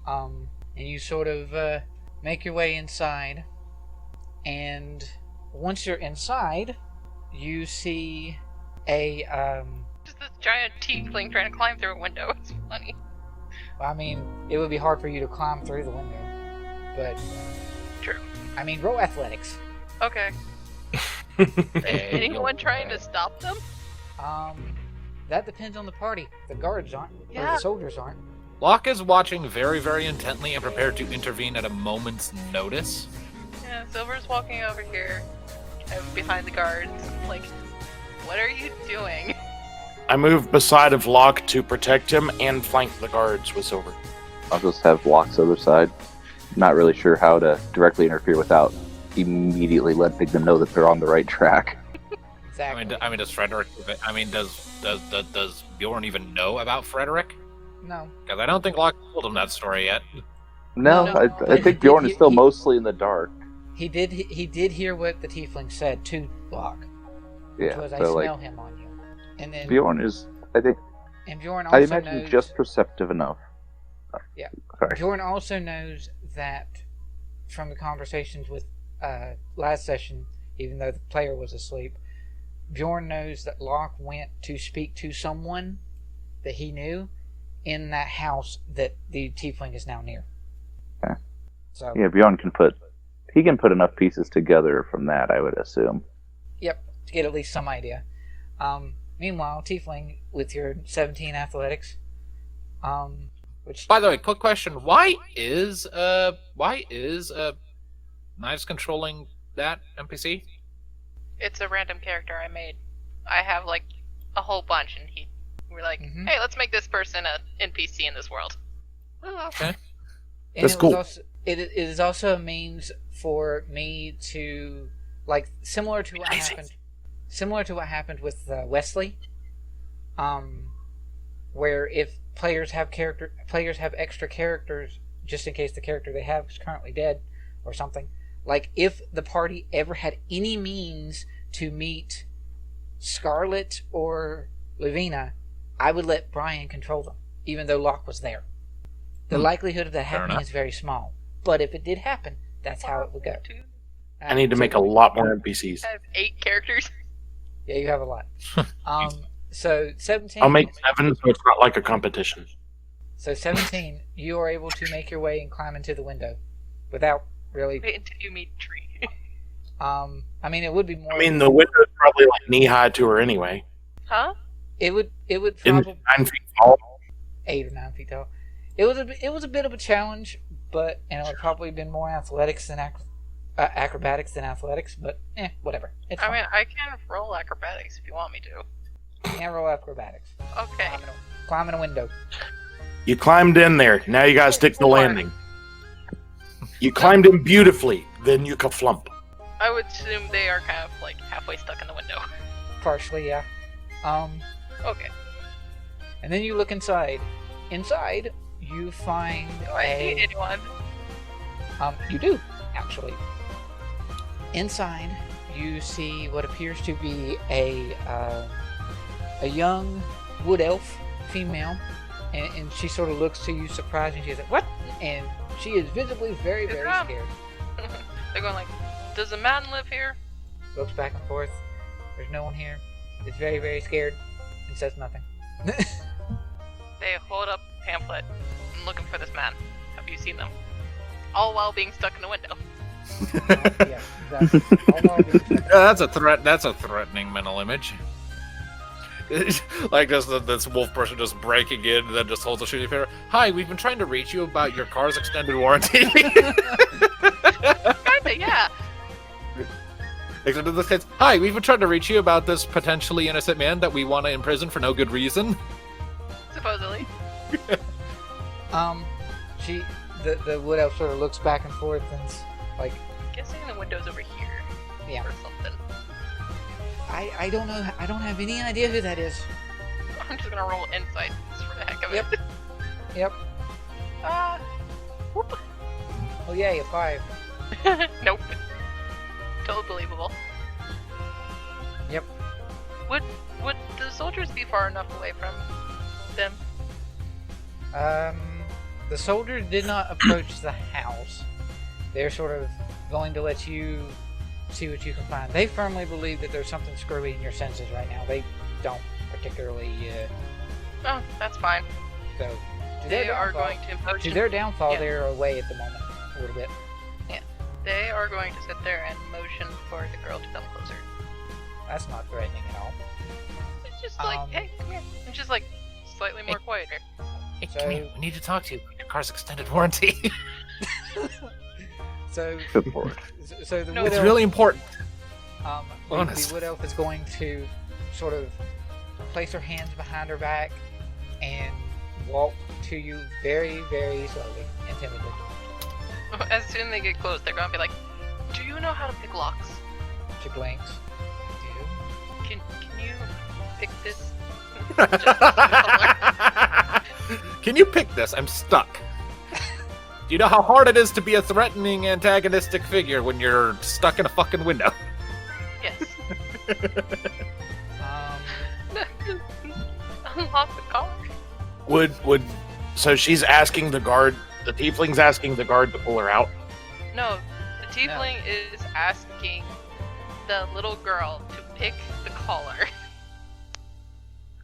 And you sort of make your way inside. And once you're inside, you see a Just this giant tiefling trying to climb through a window. It's funny. I mean, it would be hard for you to climb through the window, but True. I mean, roll athletics. Okay. Hey, Anyone trying to stop them? That depends on the party. The guards aren't, or Yeah. the soldiers aren't. Locke is watching very, very intently and prepared to intervene at a moment's notice. Yeah, Silver's walking over here, behind the guards. Like, what are you doing? I move beside of Locke to protect him and flank the guards with Silver. I'll just have Locke's other side. Not really sure how to directly interfere without immediately letting them know that they're on the right track. Exactly. I mean, does Fredrick? I mean, does Bjorn even know about Fredrick? No. Because I don't think Locke told him that story yet. No, No, I think Bjorn is still he- mostly in the dark. He did hear what the tiefling said to Locke, which Yeah, was, I so smell like him on you. And then Bjorn is, I think, and Bjorn I also imagine knows, just perceptive enough. Yeah. Sorry. Bjorn also knows that from the conversations with last session, even though the player was asleep, Bjorn knows that Locke went to speak to someone that he knew in that house that the tiefling is now near. Okay. So Yeah, Bjorn can put enough pieces together from that, I would assume. yep, to get at least some idea. Meanwhile, tiefling with your 17 athletics, which By the way, quick question: Why is Knives controlling that NPC? It's a random character I made. I have like a whole bunch, and we're like, Mhm. hey, let's make this person a NPC in this world. Oh, okay. And That's it cool. Was also, it is also a means for me to, like, similar to what happened with Wesley, where if players have extra characters just in case the character they have is currently dead or something. Like, if the party ever had any means to meet Scarlet or Lavina, I would let Brian control them, even though Locke was there. The likelihood of that Fair happening enough. is very small, but if it did happen, that's how it would go. I need to make a lot more NPCs. I have 8 characters. Yeah, you have a lot. So 17. I'll make 7 so it's not like a competition. So 17, you are able to make your way and climb into the window without really. Wait until you meet Tree. I mean, it would be more. I mean, the window's probably like knee high to her anyway. Huh? it would In probably 9 feet tall. 8 or 9 feet tall. It was a bit of a challenge, and it would probably have been more athletics than acrobatics than athletics. But whatever. It's I fine. mean, I can roll acrobatics if you want me to. You can't roll acrobatics. Okay. Climbing a window. You climbed in there. Now you gotta stick the 4. landing. You climbed in beautifully. Then you ka-flump. I would assume they are kind of like halfway stuck in the window. Partially, yeah. Okay. And then you look inside. Inside, you find Do I see anyone? You do, actually. Inside, you see what appears to be a young wood elf female, and she sort of looks to you surprised, and she's like, "What?" And she is visibly very, very Islam. scared. They're going like, does a man live here? Looks back and forth. There's no one here. Is very, very scared, and says nothing. They hold up a pamphlet. I'm looking for this man. Have you seen them? All while being stuck in the window. Yeah, exactly. All while being stuck. That's a threat. That's a threatening mental image. Like just this wolf person just breaking in, and then just holds a shooting paper. Hi, we've been trying to reach you about your car's extended warranty. Kinda, yeah. Except in this case, hi, we've been trying to reach you about this potentially innocent man that we want to imprison for no good reason. Supposedly. The wood elf sort of looks back and forth and's like, Guessing the window's over here. Yeah. Or something. I don't know. I don't have any idea who that is. I'm just gonna roll insight just for the heck of Yep. it. Yep. Whoop. Oh yay, a 5. Nope. Totally believable. Yep. Would the soldiers be far enough away from them? The soldiers did not approach the house. They're sort of going to let you see what you can find. They firmly believe that there's something screwy in your senses right now. They don't particularly. Oh, that's fine. So They are going to motion. to their downfall, Yeah. they're away at the moment a little bit. They are going to sit there and motion for the girl to come closer. That's not threatening at all. It's just like, hey, come here. It's just like slightly more quieter. Hey, So- come here. We need to talk to you. Your car's extended warranty. So, Good lord. so the No, wood it's elf, really important. the wood elf is going to sort of place her hands behind her back and walk to you very, very slowly and timidly. As soon as they get close, they're going to be like, do you know how to pick locks? She blinks. Do. Can you pick this? Can you pick this? I'm stuck. Do you know how hard it is to be a threatening, antagonistic figure when you're stuck in a fucking window? Yes. Um, Unlock the car. So she's asking the guard. The tiefling's asking the guard to pull her out. No, the tiefling is asking the little girl to pick the collar.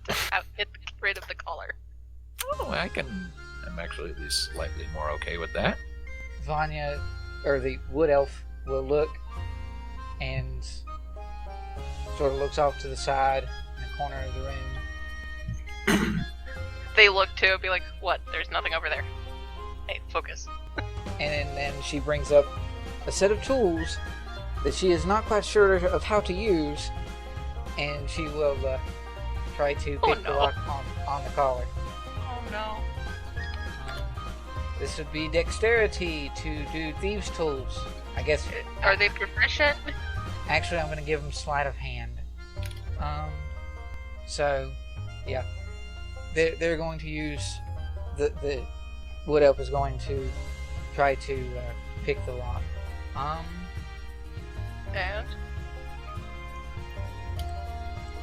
To get rid of the collar. Oh, I'm actually at least slightly more okay with that. Vanya, or the wood elf, will look and sort of looks off to the side in the corner of the room. They look too, be like, what? There's nothing over there. Hey, focus. And then she brings up a set of tools that she is not quite sure of how to use, and she will try to pick the lock on the collar. Oh no. This would be dexterity to do thieves' tools. I guess. Are they proficient? Actually, I'm going to give them sleight of hand. So, yeah. They're going to use... The wood elf is going to try to pick the lock.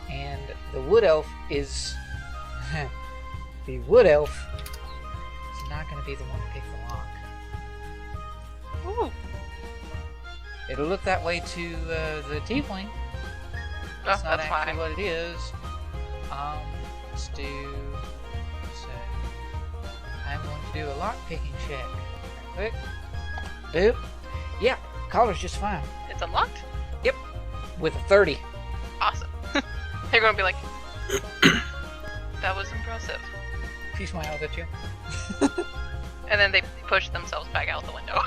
And the wood elf is... the wood elf is not going to be the one to pick the lock. Ooh. It'll look that way to the tiefling. That's not that's actually fine. what it is. Let's do... So, I'm going to do a lock picking check. Quick. Boop. Yeah, collar's just fine. It's unlocked? With a 30. Awesome. They're going to be like, that was impressive. She smiles at you. And then they push themselves back out the window.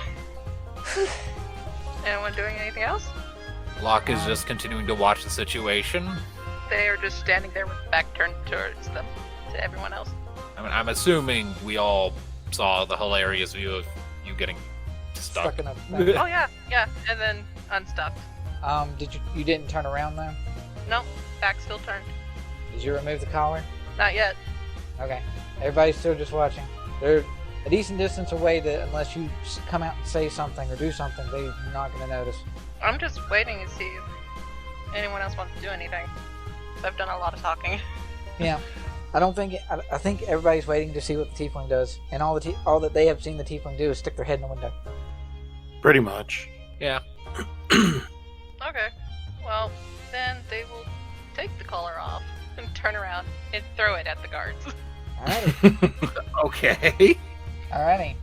Anyone doing anything else? Locke is just continuing to watch the situation. They are just standing there with the back turned towards them, to everyone else. I mean, I'm assuming we all saw the hilarious view of you getting stuck. Stuck in a... Oh yeah, and then unstuck. You didn't turn around though? No, back still turned. Did you remove the collar? Not yet. Okay. Everybody's still just watching. They're a decent distance away that unless you come out and say something or do something, they're not going to notice. I'm just waiting to see if anyone else wants to do anything. I've done a lot of talking. Yeah. I think everybody's waiting to see what the tiefling does. And all that they have seen the tiefling do is stick their head in the window. Pretty much. Yeah. Okay. Well, then they will take the collar off and turn around and throw it at the guards. Alrighty. Okay. Alrighty.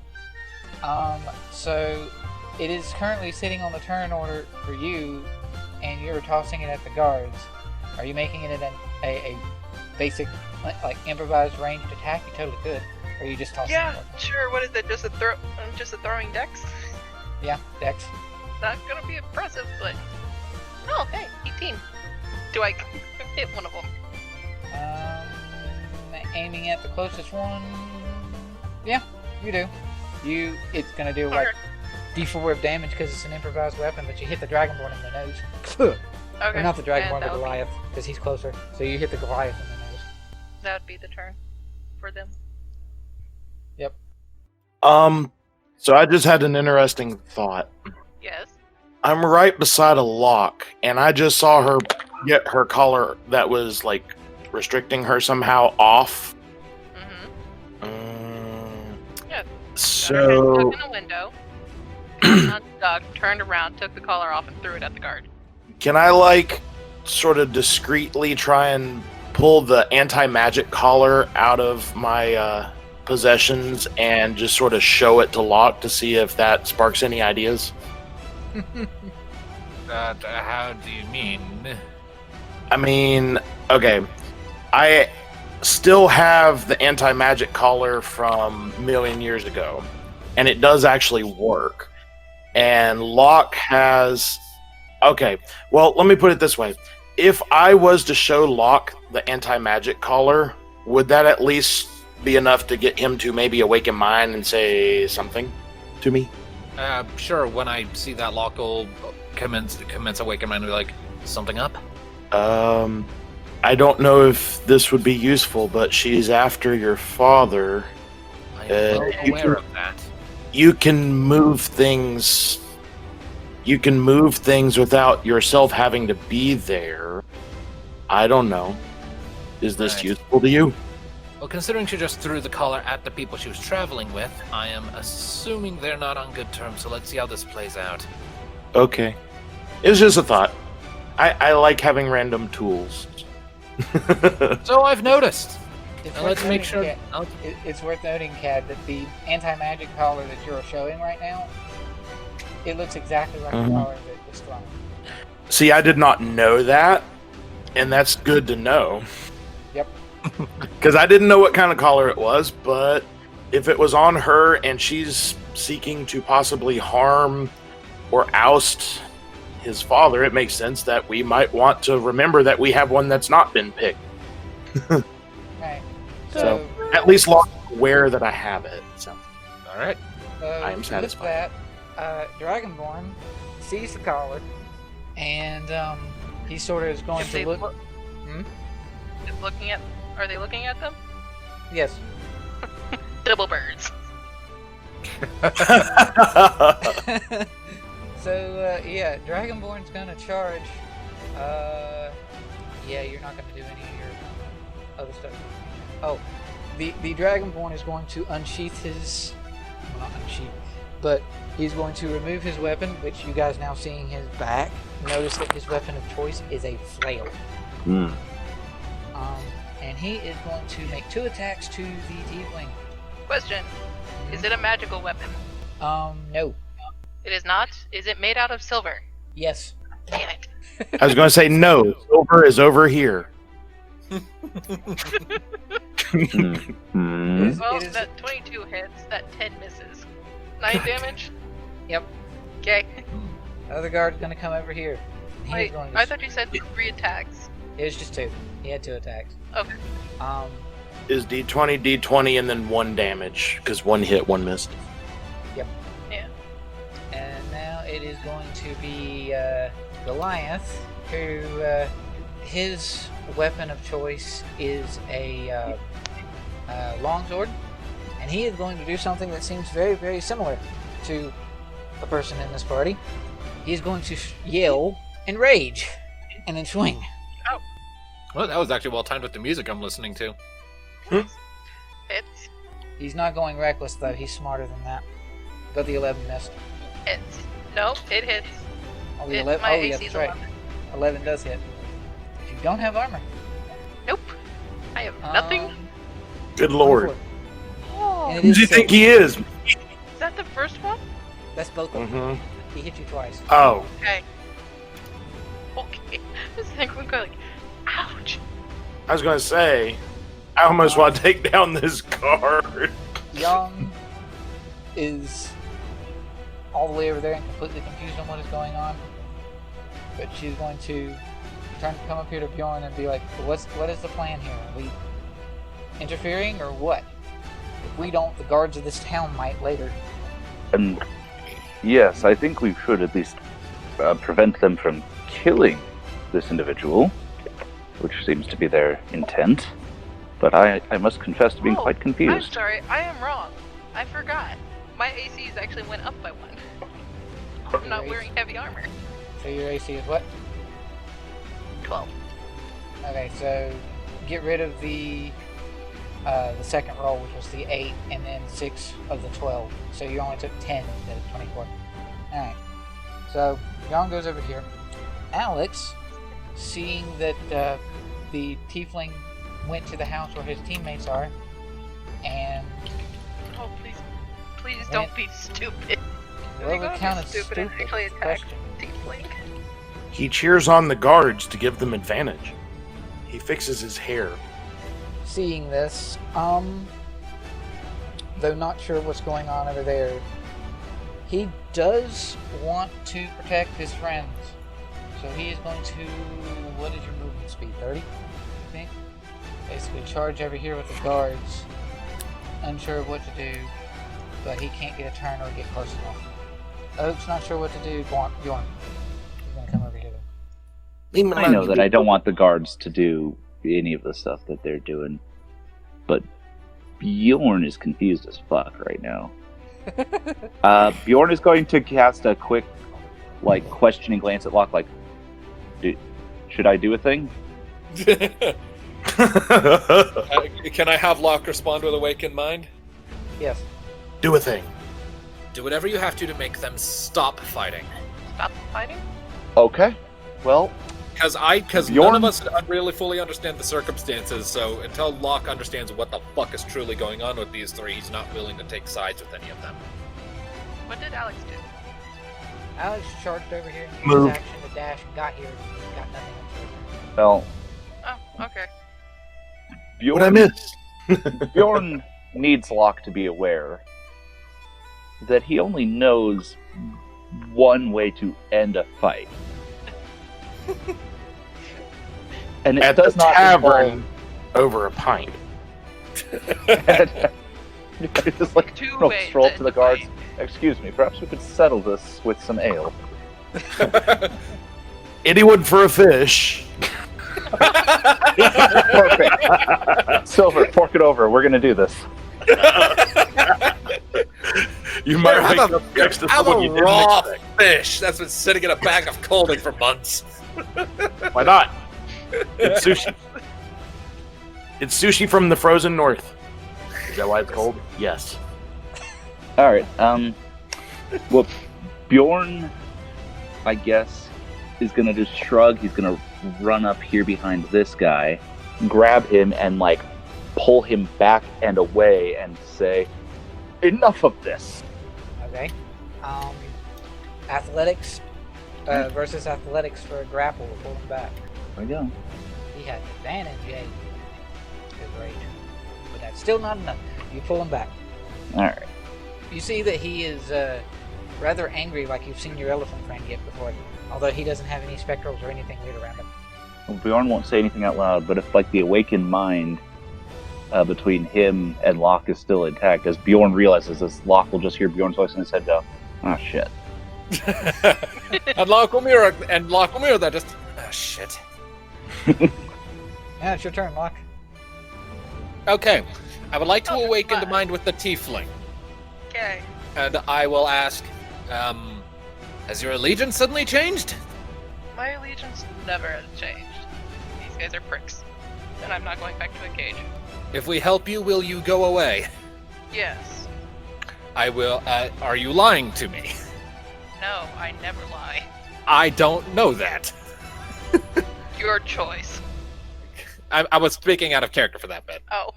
So it is currently sitting on the turn order for you, and you're tossing it at the guards. Are you making it a basic, like improvised ranged attack? You totally could. Or are you just tossing Yeah, it? sure. What is it? Just a throwing dex? Yeah, Dex. Not gonna be impressive, but oh, hey, 18. Do I hit one of them? Aiming at the closest one. Yeah, you do. It's gonna do like D4 of damage because it's an improvised weapon, but you hit the dragonborn in the nose. Okay. Or not the dragonborn, and the Goliath, because he's closer. So you hit the Goliath in the nose. That would be the turn for them. Yep. So I just had an interesting thought. Yes. I'm right beside a Locke, and I just saw her get her collar that was like restricting her somehow off. Mm-hmm. Yeah. So Stuck in a window. Not Doug turned around, took the collar off, and threw it at the guard. Can I, like, sort of discreetly try and pull the anti-magic collar out of my possessions and just sort of show it to Locke to see if that sparks any ideas? How do you mean? I mean, okay. I still have the anti-magic collar from a million years ago, and it does actually work. And Locke has... Okay, well, let me put it this way. If I was to show Locke the anti-magic collar, would that at least be enough to get him to maybe awaken mine and say something to me? Sure, when I see that, Locke will commence awaken mine and be like, something up? I don't know if this would be useful, but she's after your father. I am well aware of that. You can move things. You can move things without yourself having to be there. I don't know. Is this Right. useful to you? Well, considering she just threw the collar at the people she was traveling with, I am assuming they're not on good terms, so let's see how this plays out. Okay. It was just a thought. I like having random tools. So I've noticed. It's Now worth let's make noting, sure... Cad- It's worth noting, Cad, that the anti-magic collar that you're showing right now, it looks exactly like the collar that was thrown. See, I did not know that, and that's good to know. Yep. Because I didn't know what kind of collar it was, but if it was on her and she's seeking to possibly harm or oust his father, it makes sense that we might want to remember that we have one that's not been picked. Right. So, at least Locke aware that I have it. So, All right. I am satisfied. With that, Dragonborn sees the collar, and he sort of is going If to they look. look- Looking at... Are they looking at them? Yes. Double birds. So, yeah, Dragonborn's gonna charge. Yeah, you're not gonna do any of your other stuff. Oh, the Dragonborn is going to unsheath his... Well, not unsheath, but he's going to remove his weapon, which you guys now seeing his back. Notice that his weapon of choice is a flail. Hmm. And he is going to make 2 attacks to the tiefling. Question. Is it a magical weapon? No. It is not? Is it made out of silver? Yes. Damn it. I was going to say no. Silver is over here. Hmm. Well, It is- that 22 hits, that 10 misses. 9 damage? Yep. Okay. Other guard's gonna come over here. He's Wait, going to... I thought you said 3 attacks. It was just 2. He had 2 attacks. Okay. Is D20, D20, and then 1 damage. Because 1 hit, 1 missed. And now it is going to be Goliath, who his weapon of choice is a longsword, and he is going to do something that seems very, very similar to the person in this party. He is going to yell and rage, and then swing. Well, that was actually well timed with the music I'm listening to. Hits. He's not going reckless though. He's smarter than that. But the 11 missed. Hits. Nope, it hits. Oh, the It, 11. my Oh, yeah, AC is that's right. 11. 11 does hit. If you don't have armor. Nope. I have nothing. Good lord. 24. Oh, And it Who is do you think six. he is? is that the first one? That's both of them. Mm-hmm. He hit you twice. Oh. Okay. Okay. This thing would go like, ouch. I was going to say, I almost want to take down this guard. Young is all the way over there and completely confused on what is going on. But she's going to come up here to Bjorn and be like, what is the plan here? Are we interfering or what? If we don't, the guards of this town might later. And yes, I think we should at least prevent them from killing this individual, which seems to be their intent. But I must confess to being Oh, quite I'm confused. sorry, I am wrong. I forgot. My ACs actually went up by 1. I'm not wearing heavy armor. So your AC is what? 12. Okay, so get rid of the second roll, which was the 8, and then 6 of the 12. So you only took 10 instead of 24. Alright. So, Bjorn goes over here. Alex, seeing that the tiefling went to the house where his teammates are, and... Oh, please don't be stupid. Well, it counted stupid and actually attack Question. tiefling. He cheers on the guards to give them advantage. He fixes his hair. Seeing this, though not sure what's going on over there, he does want to protect his friends. So he is going to, what is your movement speed, 30? I think? Basically charge over here with the guards. Unsure of what to do, but he can't get a turn or get close enough. Oak's not sure what to do. Bjorn. He's going to come over here. I know that I don't want the guards to do any of the stuff that they're doing, but Bjorn is confused as fuck right now. Bjorn is going to cast a quick, questioning glance at Locke, should I do a thing? Can I have Locke respond with Awakened Mind? Yes. Do a thing. Do whatever you have to make them stop fighting. Stop fighting? Okay. Well, Because Bjorn- none of us really fully understand the circumstances, so until Locke understands what the fuck is truly going on with these three, he's not willing to take sides with any of them. What did Alex do? Alex charged over here and used Move. his action to dash and got here. And got nothing else. well, Oh, okay. What I miss? Bjorn needs Locke to be aware that he only knows one way to end a fight. And it At does the not tavern, over a pint. just Two ways stroll to to the end a guards. fight. Excuse me, perhaps we could settle this with some ale. Anyone for a fish. Perfect. Silver, fork it over. We're gonna do this. You might Have wake a- up next to Have someone you a didn't raw expect. fish that's been sitting in a bag of colding for months. Why not? It's sushi. It's sushi from the frozen north. Is that why it's cold? Yes. All right. Well, Bjorn, I guess, is gonna just shrug. He's gonna run up here behind this guy, grab him, and pull him back and away, and say, "Enough of this." Okay. Athletics versus athletics for a grapple. Pull him back. There we go. He had advantage, yeah. Good rage. But that's still not enough. You pull him back. All right. You see that he is rather angry, like you've seen your elephant friend get before. Although he doesn't have any spectrals or anything weird around him. Well, Bjorn won't say anything out loud, but if the awakened mind between him and Locke is still intact, as Bjorn realizes this, Locke will just hear Bjorn's voice in his head go, "Oh shit." And Locke will mirror that just, oh shit. Yeah, it's your turn, Locke. Okay, I would like to Oh, awaken the fine. mind with the tiefling, Okay. and I will ask, has your allegiance suddenly changed? My allegiance never has changed. These guys are pricks. And I'm not going back to a cage. If we help you, will you go away? Yes. I will, are you lying to me? No, I never lie. I don't know that. Your choice. I was speaking out of character for that bit. Oh.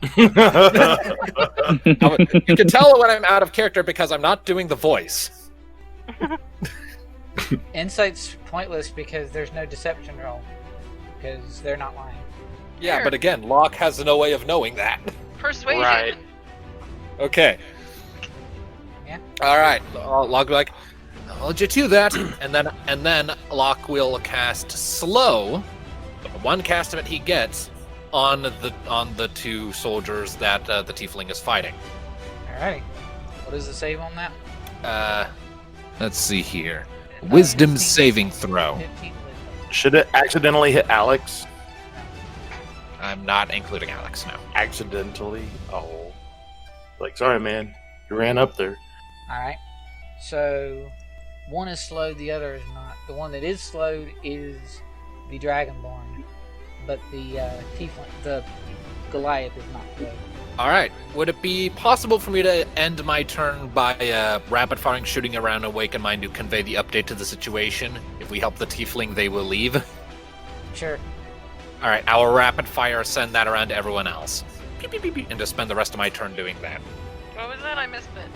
You can tell when I'm out of character because I'm not doing the voice. Insight's pointless because there's no deception roll. Because they're not lying. Yeah, Sure. but again, Locke has no way of knowing that. Persuasion. Right. Okay. Yeah. All right. Locke will be like, I'll hold you to that, and then Locke will cast slow. One cast of it he gets on the two soldiers that the tiefling is fighting. Alrighty. What is the save on that? Let's see here. Wisdom 15. saving throw. 15 wisdom. Should it accidentally hit Alex? I'm not including Alex now. Accidentally? Oh. Sorry, man. You ran up there. Alright. So, one is slowed, the other is not. The one that is slowed is the Dragonborn. but the tiefling, the Goliath is not slowed. Alright, would it be possible for me to end my turn by rapid-firing shooting around Awaken Mind to convey the update to the situation? If we help the tiefling, they will leave. Sure. Alright, I will rapid-fire send that around to everyone else. Beep, beep, beep, beep, and just spend the rest of my turn doing that. What was that? I missed it.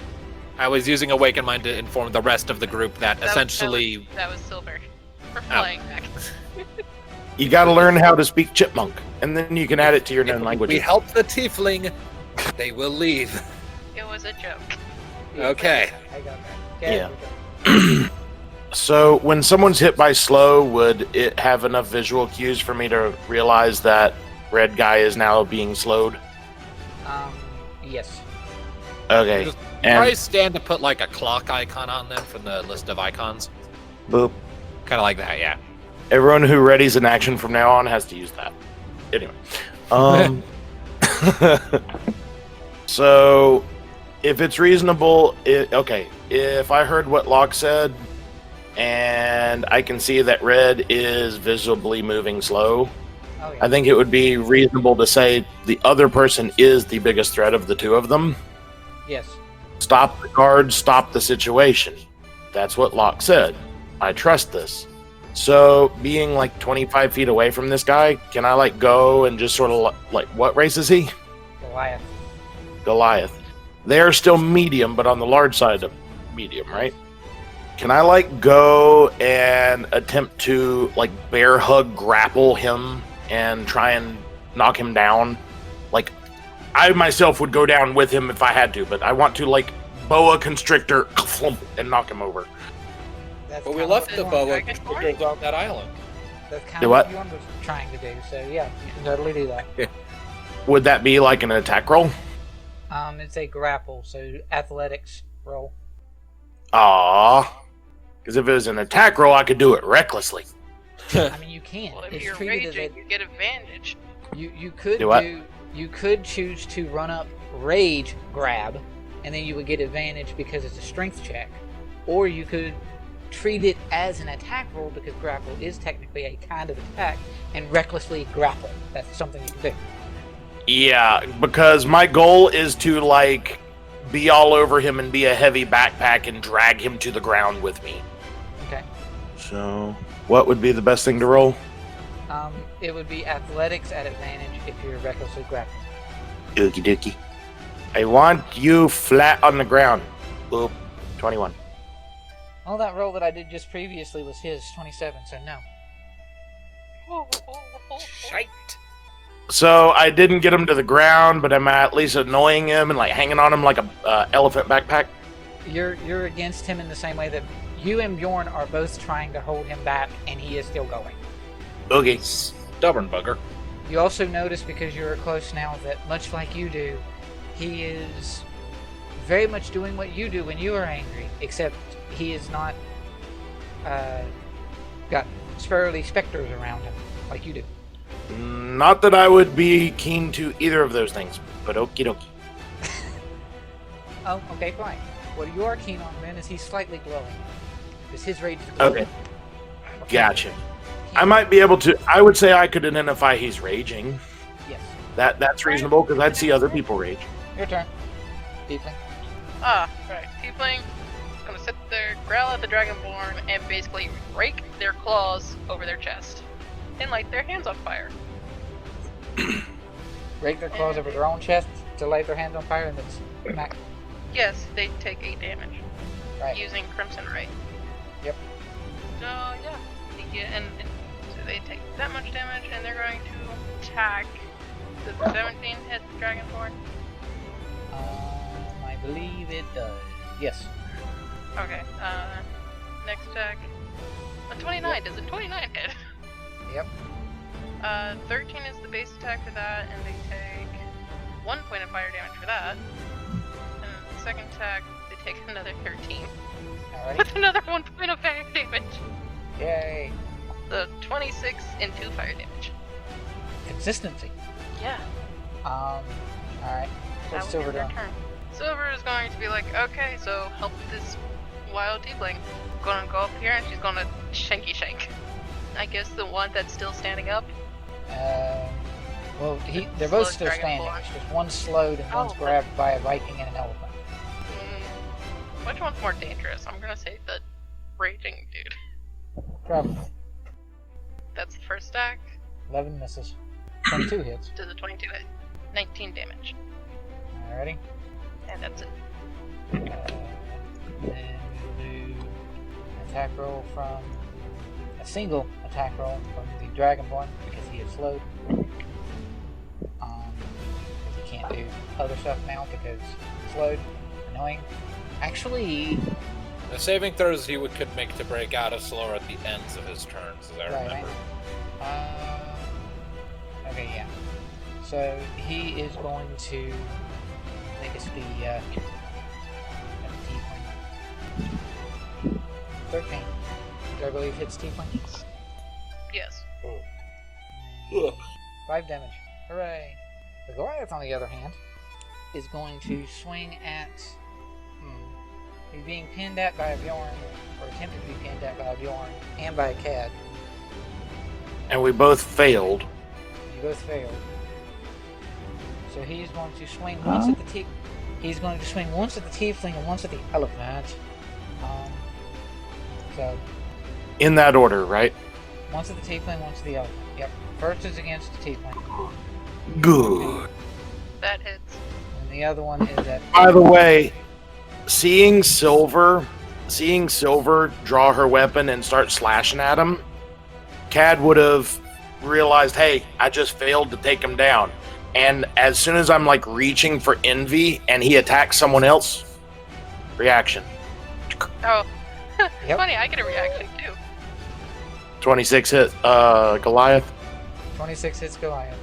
I was using Awaken Mind to inform the rest of the group that essentially... That was Silver. For flying back. You gotta learn how to speak chipmunk, and then you can add it to your known language. We help the tiefling, they will leave. It was a joke. Okay. I got that. Yeah. So, when someone's hit by slow, would it have enough visual cues for me to realize that red guy is now being slowed? Yes. Okay. Just And probably stand to put like a clock icon on them from the list of icons. boop. Kind of like that, yeah. Everyone who readies an action from now on has to use that. Anyway. So, if it's reasonable, okay. If I heard what Locke said, and I can see that red is visibly moving slow, Oh, yeah. I think it would be reasonable to say the other person is the biggest threat of the two of them. Yes. Stop the guard, stop the situation. That's what Locke said. I trust this. So, being like 25 feet away from this guy, can I like go and just sort of like, what race is he? Goliath. Goliath. They're still medium, but on the large side of medium, right? Can I like go and attempt to like bear hug grapple him and try and knock him down? Like, I myself would go down with him if I had to, but I want to like boa constrictor and knock him over. That's But we kind left of the what boa Dragon constrictors on that island. That's kind Do of what? what Bjorn was trying to do. So yeah, you can totally do that. Would that be like an attack roll? It's a grapple, so athletics roll. Aww. Because if it was an attack roll, I could do it recklessly. I mean, you can. Well, if It's you're treated as raging, you get advantage. you could Do what? you could choose to run up rage grab, and then you would get advantage because it's a strength check, or you could treat it as an attack roll because grapple is technically a kind of attack, and recklessly grapple. That's something you can do. Yeah, because my goal is to like be all over him and be a heavy backpack and drag him to the ground with me. Okay. So, what would be the best thing to roll? It would be athletics at advantage if you're recklessly grappling. Dookie dookie. I want you flat on the ground. Oop, 21. Well, that roll that I did just previously was his 27, so no. Shite. So I didn't get him to the ground, but I'm at least annoying him and like hanging on him like a elephant backpack. You're against him in the same way that you and Bjorn are both trying to hold him back, and he is still going. Okay. Stubborn bugger. You also notice, because you're close now, that much like you do, he is very much doing what you do when you are angry, except he is not got spurly specters around him like you do. Not that I would be keen to either of those things, but okie dokie. Oh, okay, fine. What you are keen on, then, is he's slightly glowing. Because his rage is glowing. Okay. Gotcha. I might be able to. I would say I could identify he's raging. Yes. That's reasonable because I'd see other people rage. Your turn. Tiefling. Right. Tiefling is gonna sit there, growl at the Dragonborn, and basically rake their claws over their chest. And light their hands on fire. Rake their claws over their own chest to light their hands on fire and then smack. Yes, they take 8 damage. Right. Using Crimson Ray. Yep. So, yeah. And so they take that much damage, and they're going to attack the 17 hit the Dragonborn. I believe it does. Yes. Okay, next attack. A 29, does a 29 hit? Yep. 13 is the base attack for that, and they take 1 point of fire damage for that. And the second attack, they take another 13. Alright. With another 1 point of fire damage. Yay. So 26 and 2 fire damage. Consistency. Yeah. Alright. What's Silver doing? Turn. Silver is going to be like, okay, so help this wild tiefling. Gonna go up here and she's gonna shanky shank. I guess the one that's still standing up. Well, they're both still Slowed standing. Dragonborn. It's just one's slowed and one's grabbed by a Viking and an elephant. Which one's more dangerous? I'm gonna say the raging dude. Probably. That's the first stack. 11 misses. 22 hits. Does a 22 hit? 19 damage. Alrighty. And that's it. Then we'll do an attack roll from a single attack roll from the Dragonborn because he is slowed. Because he can't do other stuff now because he's slowed. Annoying. Actually, The saving throws he could make to break out of slower at the ends of his turns, as I remember. Okay, yeah. So he is going to make us the tiefling. 13. Do I believe hits tiefling? Yes. 5 damage. Hooray! The Goliath, on the other hand, is going to swing at. He's being pinned at by a Bjorn, or attempted to be pinned at by a Bjorn, and by a Cad. And we both failed. You both failed. So he's going to swing once at the He's going to swing once at the tiefling and once at the elephant. So In that order, right? once at the tiefling, once at the elephant. Yep. First is against the tiefling, Good. That hits. and the other one is at. By the way, seeing Silver draw her weapon and start slashing at him, Cad would have realized, hey, I just failed to take him down. And as soon as I'm like reaching for Envy and he attacks someone else, reaction. Oh. Yep. Funny, I get a reaction too. 26 hit Goliath. 26 hits Goliath.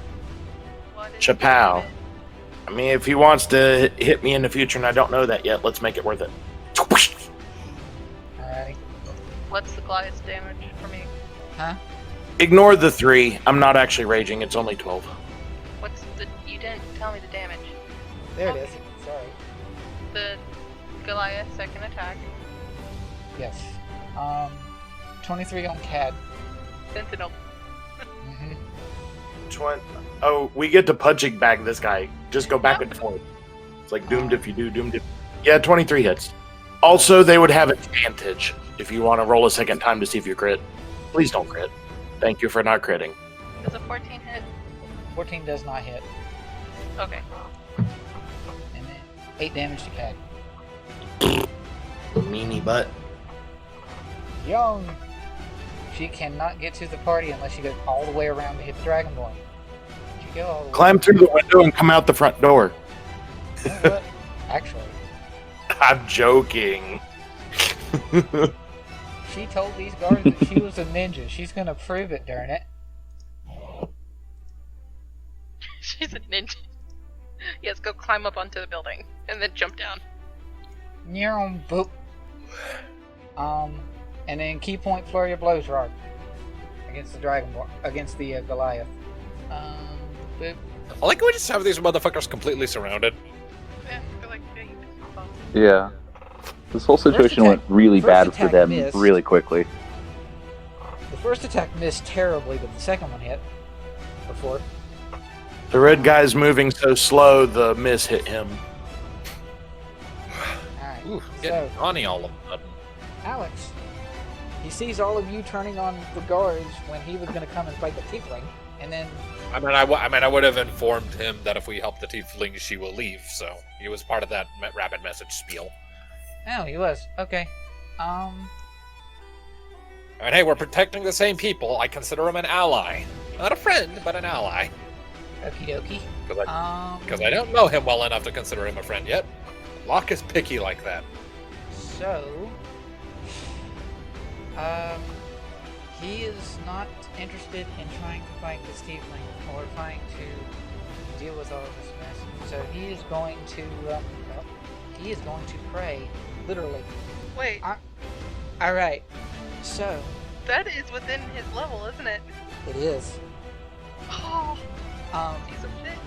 What is Chapow. I mean, if he wants to hit me in the future and I don't know that yet, let's make it worth it. Alrighty. What's the Goliath's damage for me? Huh? Ignore the 3. I'm not actually raging. It's only 12. What's the... You didn't tell me the damage. There it is. Sorry. The Goliath second attack. Yes. 23 on Cad. Sentinel. Mm-hmm. Oh, we get to punching bag this guy. Just go back and forth. It's like doomed if you do, doomed if... Yeah, 23 hits. Also, they would have advantage if you want to roll a second time to see if you crit. Please don't crit. Thank you for not critting. Does a 14 hit? 14 does not hit. Okay. And then 8 damage to Cad. Meanie butt. Young! She cannot get to the party unless she goes all the way around to hit the Dragonborn. She go all the way. Climb through the window and come out the front door. You know what? Actually, I'm joking. she told these guards that she was a ninja. She's gonna prove it, darn it. She's a ninja. Yes, go climb up onto the building and then jump down. Boop. And then key point flurry of blows rock against the Dragonborn, against the Goliath. Boop. I like how we just have these motherfuckers completely surrounded. Yeah, I feel like yeah, you missed the phone. Yeah. This whole situation attack- went really first bad for attack them missed. really quickly. The first attack missed terribly, but the second one hit. Before. The red guy's moving so slow, the miss hit him. Alright. Ooh, So, getting honey all of a sudden. Alex, he sees all of you turning on the guards when he was going to come and fight the tiefling, and then I would have informed him that if we help the tiefling, she will leave. So he was part of that rapid message spiel. oh, he was okay. I mean, hey, we're protecting the same people. I consider him an ally, not a friend, but an ally. Okie dokie. Because I don't know him well enough to consider him a friend yet. Locke is picky like that. So, he is not interested in trying to fight this tiefling or trying to deal with all of this mess. So he is going to, pray, literally. Wait, All right. So that is within his level, isn't it? it is. Oh, piece of shit.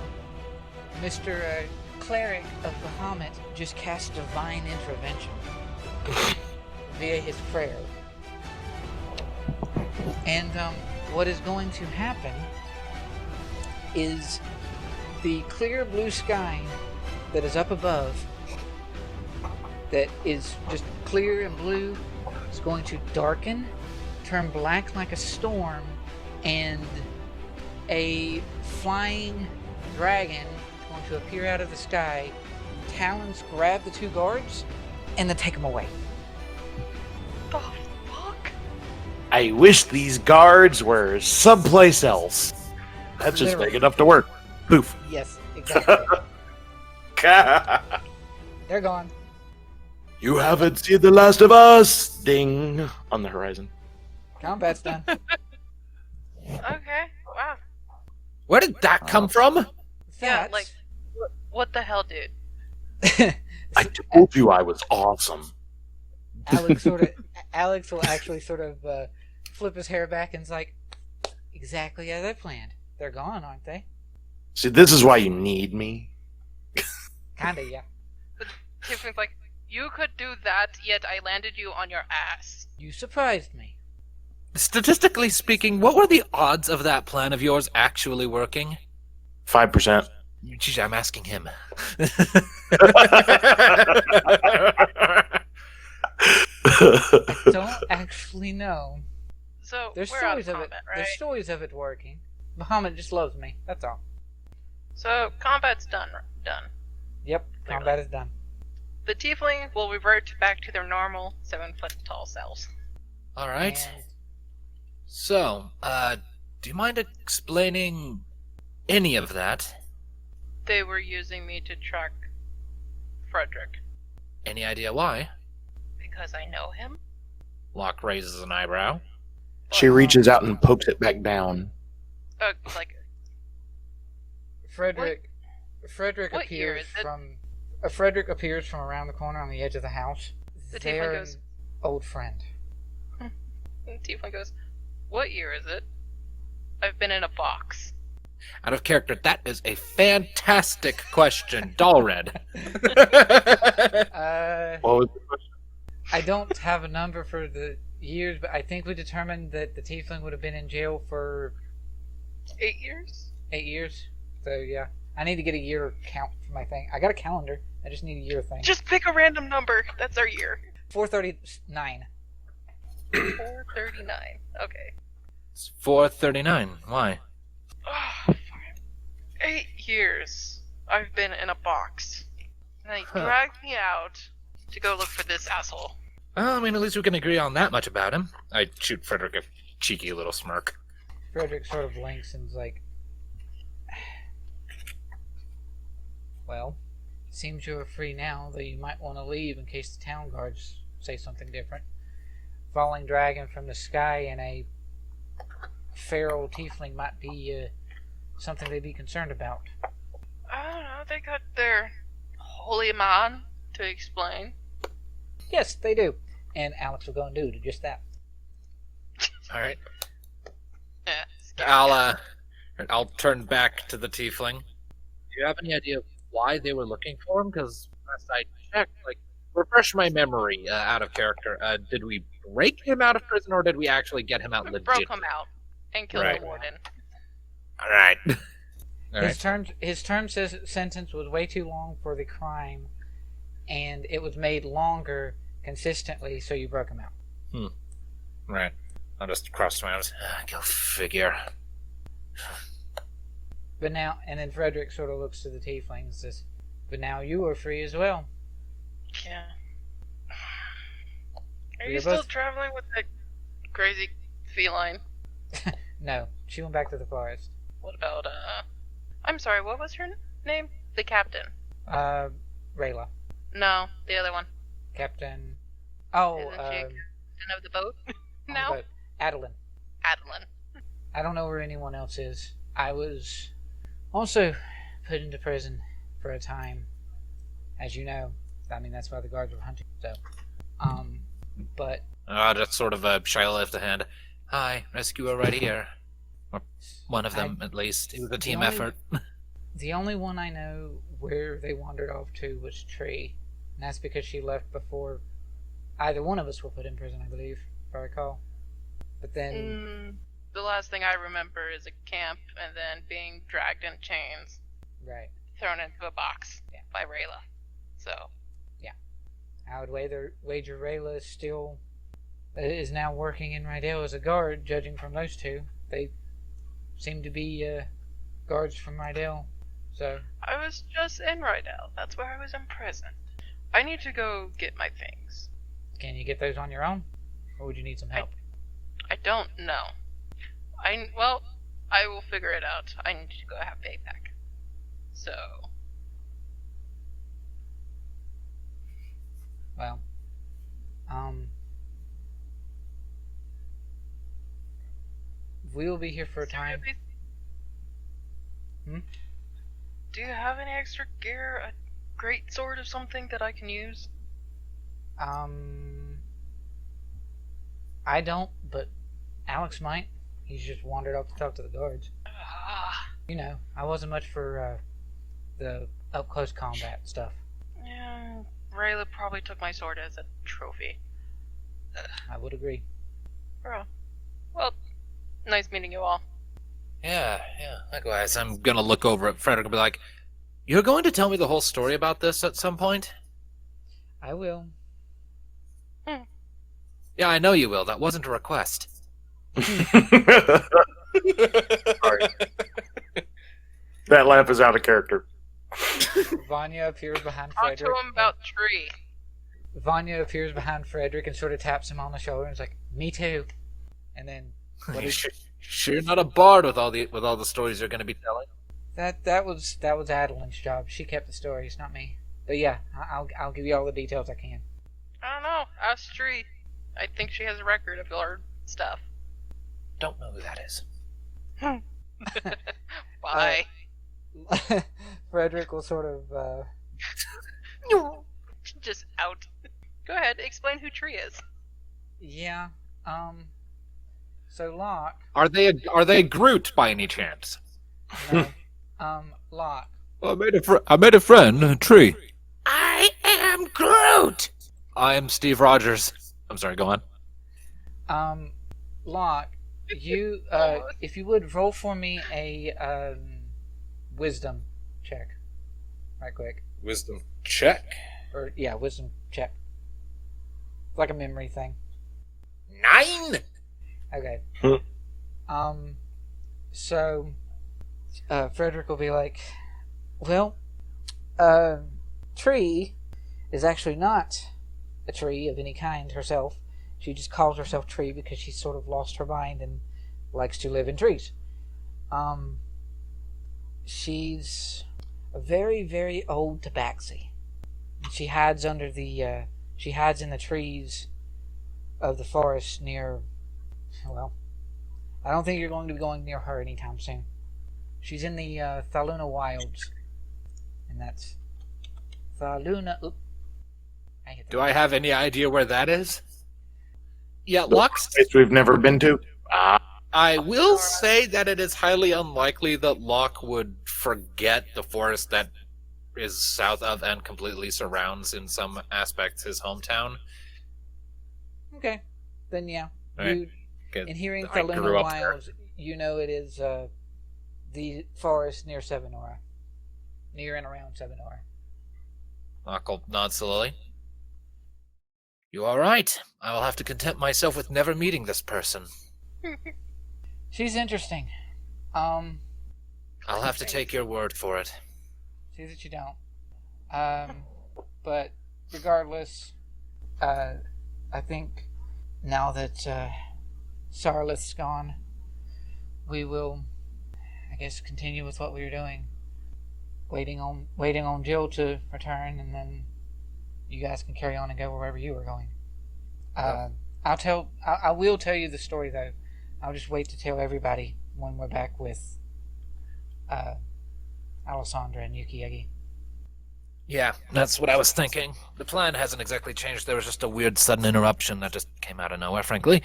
Mr. Cleric of Bahamut just cast Divine Intervention via his prayer. And what is going to happen is the clear blue sky that is up above, that is just clear and blue, is going to darken, turn black like a storm, and a flying dragon is going to appear out of the sky. Talons grab the two guards and then take them away. The fuck? I wish these guards were someplace else. That's just Literally. big enough to work. Poof. Yes, exactly. They're gone. You haven't seen The Last of Us! Ding. On the horizon. Combat's done. Okay, wow. Where did that come from? Yeah, That's- like, what the hell, dude? I told you I was awesome. Alex will actually sort of flip his hair back and is like, exactly as I planned. They're gone, aren't they? See, this is why you need me. Kinda, yeah. Tiffany's like, you could do that, yet I landed you on your ass. You surprised me. Statistically speaking, what were the odds of that plan of yours actually working? 5%. Geez, I'm asking him. I don't actually know. So, There's we're out stories of of it. combat, right? There's stories of it working. Muhammad just loves me. That's all. So, combat's done. Yep, Clearly. combat is done. The tiefling will revert back to their normal 7-foot-tall selves. All right. And So, do you mind explaining any of that? They were using me to track Fredrick. Any idea why? Because I know him? Locke raises an eyebrow. She reaches out and pokes it back down. Like, Fredrick What year appears is it? from Fredrick appears from around the corner on the edge of the house. The They're tiefling an goes, old friend. and tiefling goes, what year is it? I've been in a box. Out of character, that is a fantastic question, Dalred. What was the question? I don't have a number for the years, but I think we determined that the tiefling would have been in jail for 8 years? 8 years. So yeah, I need to get a year count for my thing. I got a calendar. I just need a year thing. Just pick a random number. That's our year. 439. 439. Okay. It's 439. Why? Oh, 8 years I've been in a box. And they dragged me out to go look for this asshole. Well, I mean, at least we can agree on that much about him. I shoot Fredrick a cheeky little smirk. Fredrick sort of blinks and is like, well, seems you're free now, though you might want to leave in case the town guards say something different. Falling dragon from the sky and a feral tiefling might be something they'd be concerned about. I don't know, they got their holy man to explain. Yes, they do. And Alex will go and do just that. All right. Yeah, I'll turn back to the tiefling. Do you have any idea why they were looking for him? Because last I checked, refresh my memory out of character. Did we break him out of prison, or did we actually get him out we legit? broke him out and killed Right. the warden. All right. All His right. term sentence was way too long for the crime, and it was made longer consistently, so you broke him out. Right. I'll just cross my arms. Go figure. But now, and then Fredrick sort of looks to the tiefling and says, but now you are free as well. Yeah. Are You're you still both- traveling with that crazy feline? No, she went back to the forest. What about, I'm sorry, what was her name? The captain. Rayla. No, the other one. Captain... Oh, Isn't she a captain of the boat? on No? the boat. Adeline. Adeline. I don't know where anyone else is. I was also put into prison for a time, as you know. I mean, that's why the guards were hunting. So, but Just sort of shy lift the hand. Hi, rescuer right here. Or one of them, at least. It was a team only- effort. the only one I know where they wandered off to was Tree. And that's because she left before either one of us were put in prison, I believe, if I recall. But then the last thing I remember is a camp and then being dragged in chains, Right. thrown into a box Yeah. by Rayla. So, I would wager Rayla is now working in Rydell as a guard, judging from those two. They seem to be guards from Rydell, so... I was just in Rydell. That's where I was imprisoned. I need to go get my things. Can you get those on your own? Or would you need some help? I don't know. I will figure it out. I need to go have payback. So, Well, we'll be here for a time. Hmm? Do you have any extra gear? A great sword or something that I can use? I don't, but Alex might. He's just wandered off to talk to the guards. You know, I wasn't much for the up-close combat stuff. Yeah, Rayla probably took my sword as a trophy. I would agree. Well, nice meeting you all. Yeah, likewise. I'm gonna look over at Fredrick and be like, "You're going to tell me the whole story about this at some point?" I will. Yeah, I know you will. That wasn't a request. Sorry. That laugh is out of character. Vanya appears behind Talk Fredrick. to him about Tree. Vanya appears behind Fredrick and sort of taps him on the shoulder and is like, "Me too." And then You sure not a bard with all the stories you're going to be telling? that was Adeline's job. She kept the stories, not me. But yeah, I'll give you all the details I can. I don't know. Ask Tree. I think she has a record of our stuff. Don't know who that is. Bye. Fredrick will sort of Just out. Go ahead. Explain who Tree is. yeah. So Locke. Are they Groot by any chance? No, Locke. I made a friend, a tree. I am Groot. I am Steve Rogers. I'm sorry, go on. Locke, you if you would roll for me a wisdom check, right quick. Wisdom check. Or yeah, wisdom check. Like a memory thing. 9. Okay. So Fredrick will be like, well, Tree is actually not a tree of any kind herself. She just calls herself Tree because she's sort of lost her mind and likes to live in trees. She's a very, very old tabaxi. She hides under the she hides in the trees of the forest near, well, I don't think you're going to be going near her anytime soon. She's in the Thaluna Wilds. And that's Thaluna. Oop. Do I have any idea where that is? Yeah, Locke's. Place we've never been to. I will say that it is highly unlikely that Locke would forget the forest that is south of and completely surrounds, in some aspects, his hometown. Okay. Then yeah. Right. You, Okay. in hearing I grew Thaluna up there. Wilds, you know it is the forest near Sevenora. Near and around Sevenora. Locke will nod slowly. You are right. I will have to content myself with never meeting this person. She's interesting. I'll have to take your word for it. See that you don't. But regardless, I think now that Sarlith's gone, we will, I guess, continue with what we were doing. Waiting on Jill to return, and then you guys can carry on and go wherever you were going. I will tell you the story though. I'll just wait to tell everybody when we're back with Alessandra and Yukiegi. Yeah, that's what I was thinking. The plan hasn't exactly changed. There was just a weird sudden interruption that just came out of nowhere, frankly.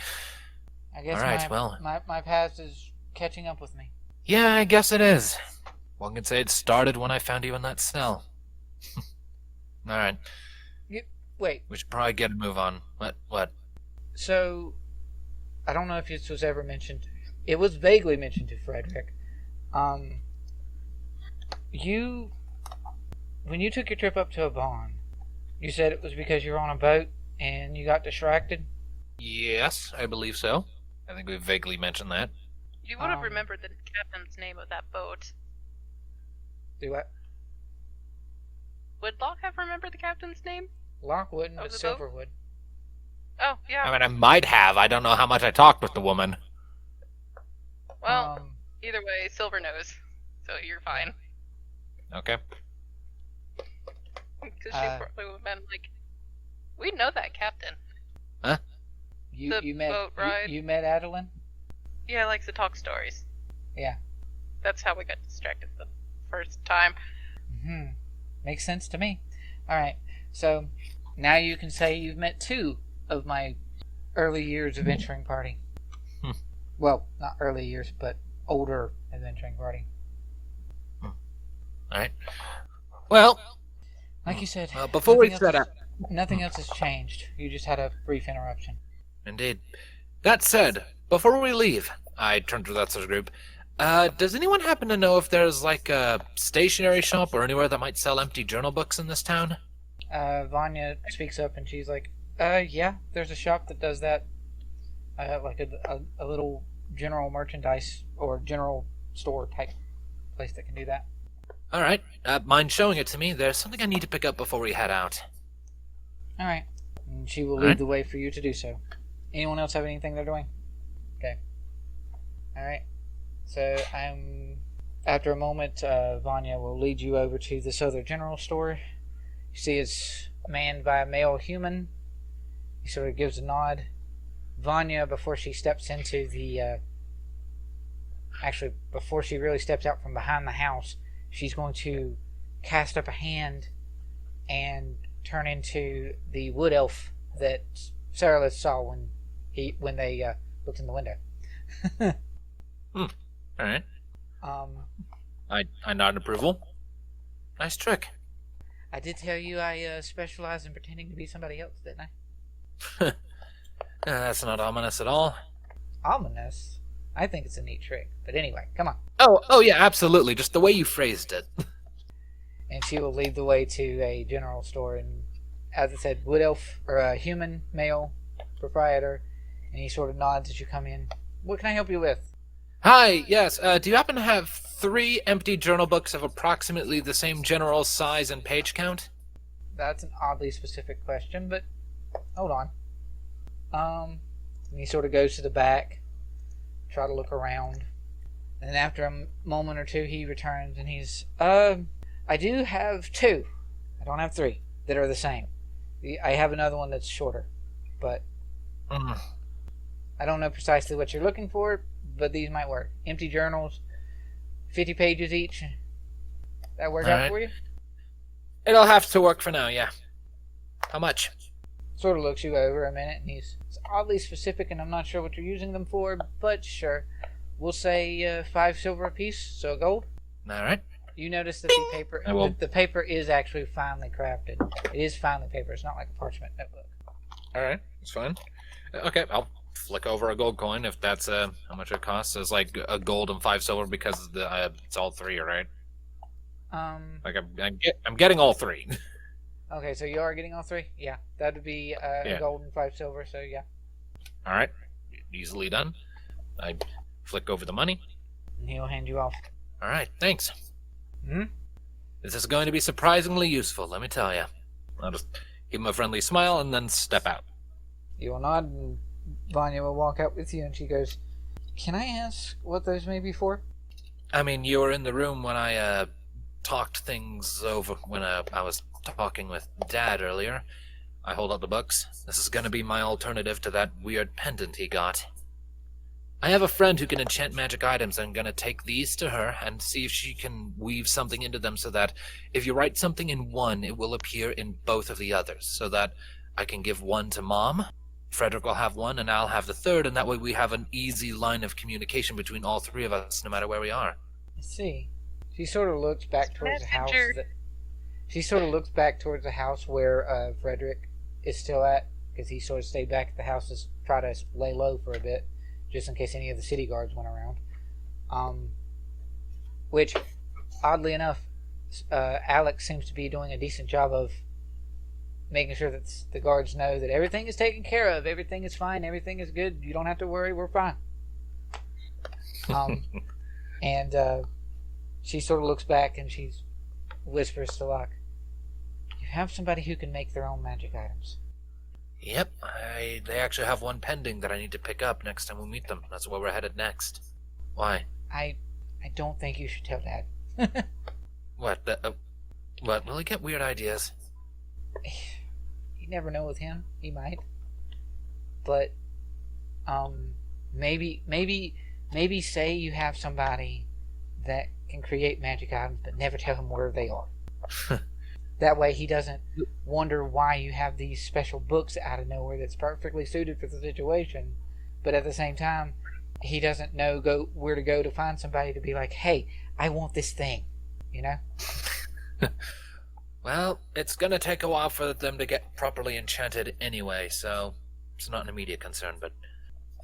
I guess All right, well. my past is catching up with me. Yeah, I guess it is. One can say it started when I found you in that cell. All right. Wait, We should probably get a move on. What? so I don't know if this was ever mentioned. it was vaguely mentioned to Fredrick. When you took your trip up to Avon, you said it was because you were on a boat and you got distracted? Yes, I believe so. I think we vaguely mentioned that. You would have remembered the captain's name of that boat. Do what? Would Locke have remembered the captain's name? Locke wouldn't, Of but the Silver boat? would. Oh, yeah. I mean, I might have. I don't know how much I talked with the woman. Well, either way, Silver knows. So you're fine. Okay. Because she probably would have been like, we know that captain. You met boat ride. you met Adeline? Yeah, likes to talk stories. Yeah. That's how we got distracted the first time. Makes sense to me. Alright, so now you can say you've met 2 of my early years adventuring party. Well, not early years, but older adventuring party. Alright. Well, Like you said, before we nothing set else- out... Nothing else has changed. You just had a brief interruption. Indeed. That said, before we leave, I turned to that sort of group. Does anyone happen to know if there's like a stationery shop or anywhere that might sell empty journal books in this town? Vanya speaks up and she's like, yeah, there's a shop that does that. Like a little general merchandise or general store type place that can do that. Alright, mind showing it to me? There's something I need to pick up before we head out. Alright. And she will lead Alright. the way for you to do so. Anyone else have anything they're doing? Okay. Alright. So, after a moment, Vanya will lead you over to this other general store. You see it's manned by a male human. He sort of gives a nod. Vanya, before she steps into the... actually, before she really steps out from behind the house, she's going to cast up a hand and turn into the wood elf that Sarlith saw when they looked in the window. Alright. I nod approval. Nice trick. I did tell you I specialize in pretending to be somebody else, didn't I? That's not ominous at all. Ominous? I think it's a neat trick. But anyway, come on. Oh yeah, absolutely. Just the way you phrased it. And she will lead the way to a general store. And as I said, wood elf, or a human male proprietor. And he sort of nods as you come in. What can I help you with? Hi, yes, do you happen to have 3 empty journal books of approximately the same general size and page count? That's an oddly specific question, but hold on. And he sort of goes to the back, try to look around. And then after a moment or two, he returns and he's, I do have 2. I don't have 3 that are the same. I have another one that's shorter, but I don't know precisely what you're looking for, but these might work. Empty journals, 50 pages each. That work out for you? It'll have to work for now, yeah. How much? Sort of looks you over a minute, and he's oddly specific, and I'm not sure what you're using them for, but sure. We'll say 5 silver apiece, so gold. Alright. You notice that the paper, I will- the paper is actually finely crafted. It is finely paper. It's not like a parchment notebook. Alright, that's fine. Okay, I'll flick over a gold coin if that's how much it costs. It's like a gold and 5 silver because it's all 3, right? Like I'm getting all 3. Okay, so you are getting all 3? Yeah, that would be Yeah. gold and 5 silver, so yeah. Alright, easily done. I flick over the money. And he'll hand you off. Alright, thanks. Hmm? This is going to be surprisingly useful, let me tell you. I'll just give him a friendly smile and then step out. You will nod, and Vanya will walk out with you, and she goes, "Can I ask what those may be for?" I mean, you were in the room when I talked things over when I was talking with Dad earlier. I hold out the books. This is going to be my alternative to that weird pendant he got. I have a friend who can enchant magic items. I'm going to take these to her and see if she can weave something into them so that if you write something in one, it will appear in both of the others, so that I can give one to Mom, Fredrick will have one, and I'll have the third, and that way we have an easy line of communication between all 3 of us, no matter where we are. I see. She sort of looks back towards the house. Messenger. She sort of looks back towards the house where Fredrick is still at, because he sort of stayed back at the house to try to lay low for a bit. just in case any of the city guards went around. Which, oddly enough, Alex seems to be doing a decent job of making sure that the guards know that everything is taken care of, everything is fine, everything is good, you don't have to worry, we're fine. And she sort of looks back and she whispers to Locke, "You have somebody who can make their own magic items." Yep, they actually have one pending that I need to pick up next time we meet them. That's where we're headed next. Why? I don't think you should tell Dad. What? What? Will he get weird ideas? You never know with him. He might. But, maybe say you have somebody that can create magic items, but never tell him where they are. That way he doesn't wonder why you have these special books out of nowhere that's perfectly suited for the situation, but at the same time, he doesn't know where to go to find somebody to be like, "Hey, I want this thing," you know? Well, it's gonna take a while for them to get properly enchanted anyway, so it's not an immediate concern, but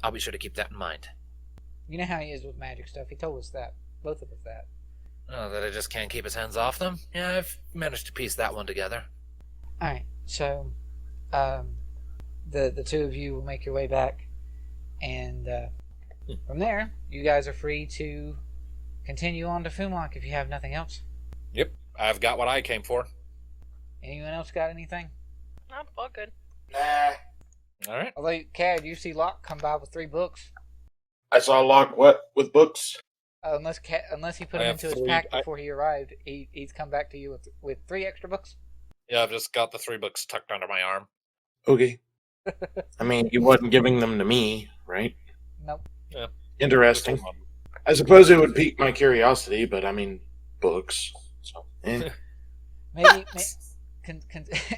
I'll be sure to keep that in mind. You know how he is with magic stuff. He told us that. Both of us that. Oh, that I just can't keep his hands off them? Yeah, I've managed to piece that one together. Alright, so, the two of you will make your way back, and, from there, you guys are free to continue on to Fumok if you have nothing else. Yep, I've got what I came for. Anyone else got anything? Not all good. Nah. All right. Although, Cad, you see Locke come by with 3 books. I saw Locke with books. Unless he put them into his pack before he arrived, he's come back to you with 3 extra books. Yeah, I've just got the 3 books tucked under my arm. Okay. I mean, he wasn't giving them to me, right? Nope. Yeah. Interesting. I suppose it would pique my curiosity, but I mean, books. So, Maybe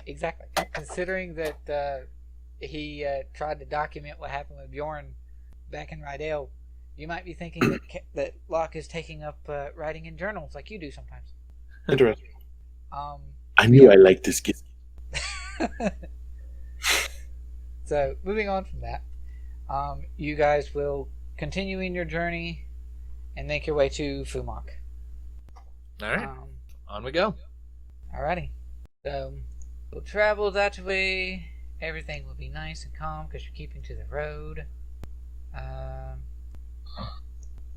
exactly. Considering that he tried to document what happened with Bjorn back in Radiarc, you might be thinking that Locke is taking up writing in journals like you do sometimes. Interesting. I knew I liked this gift. So, moving on from that, you guys will continue in your journey and make your way to Fumok. All right, on we go. Alrighty. So, we'll travel that way. Everything will be nice and calm because you're keeping to the road.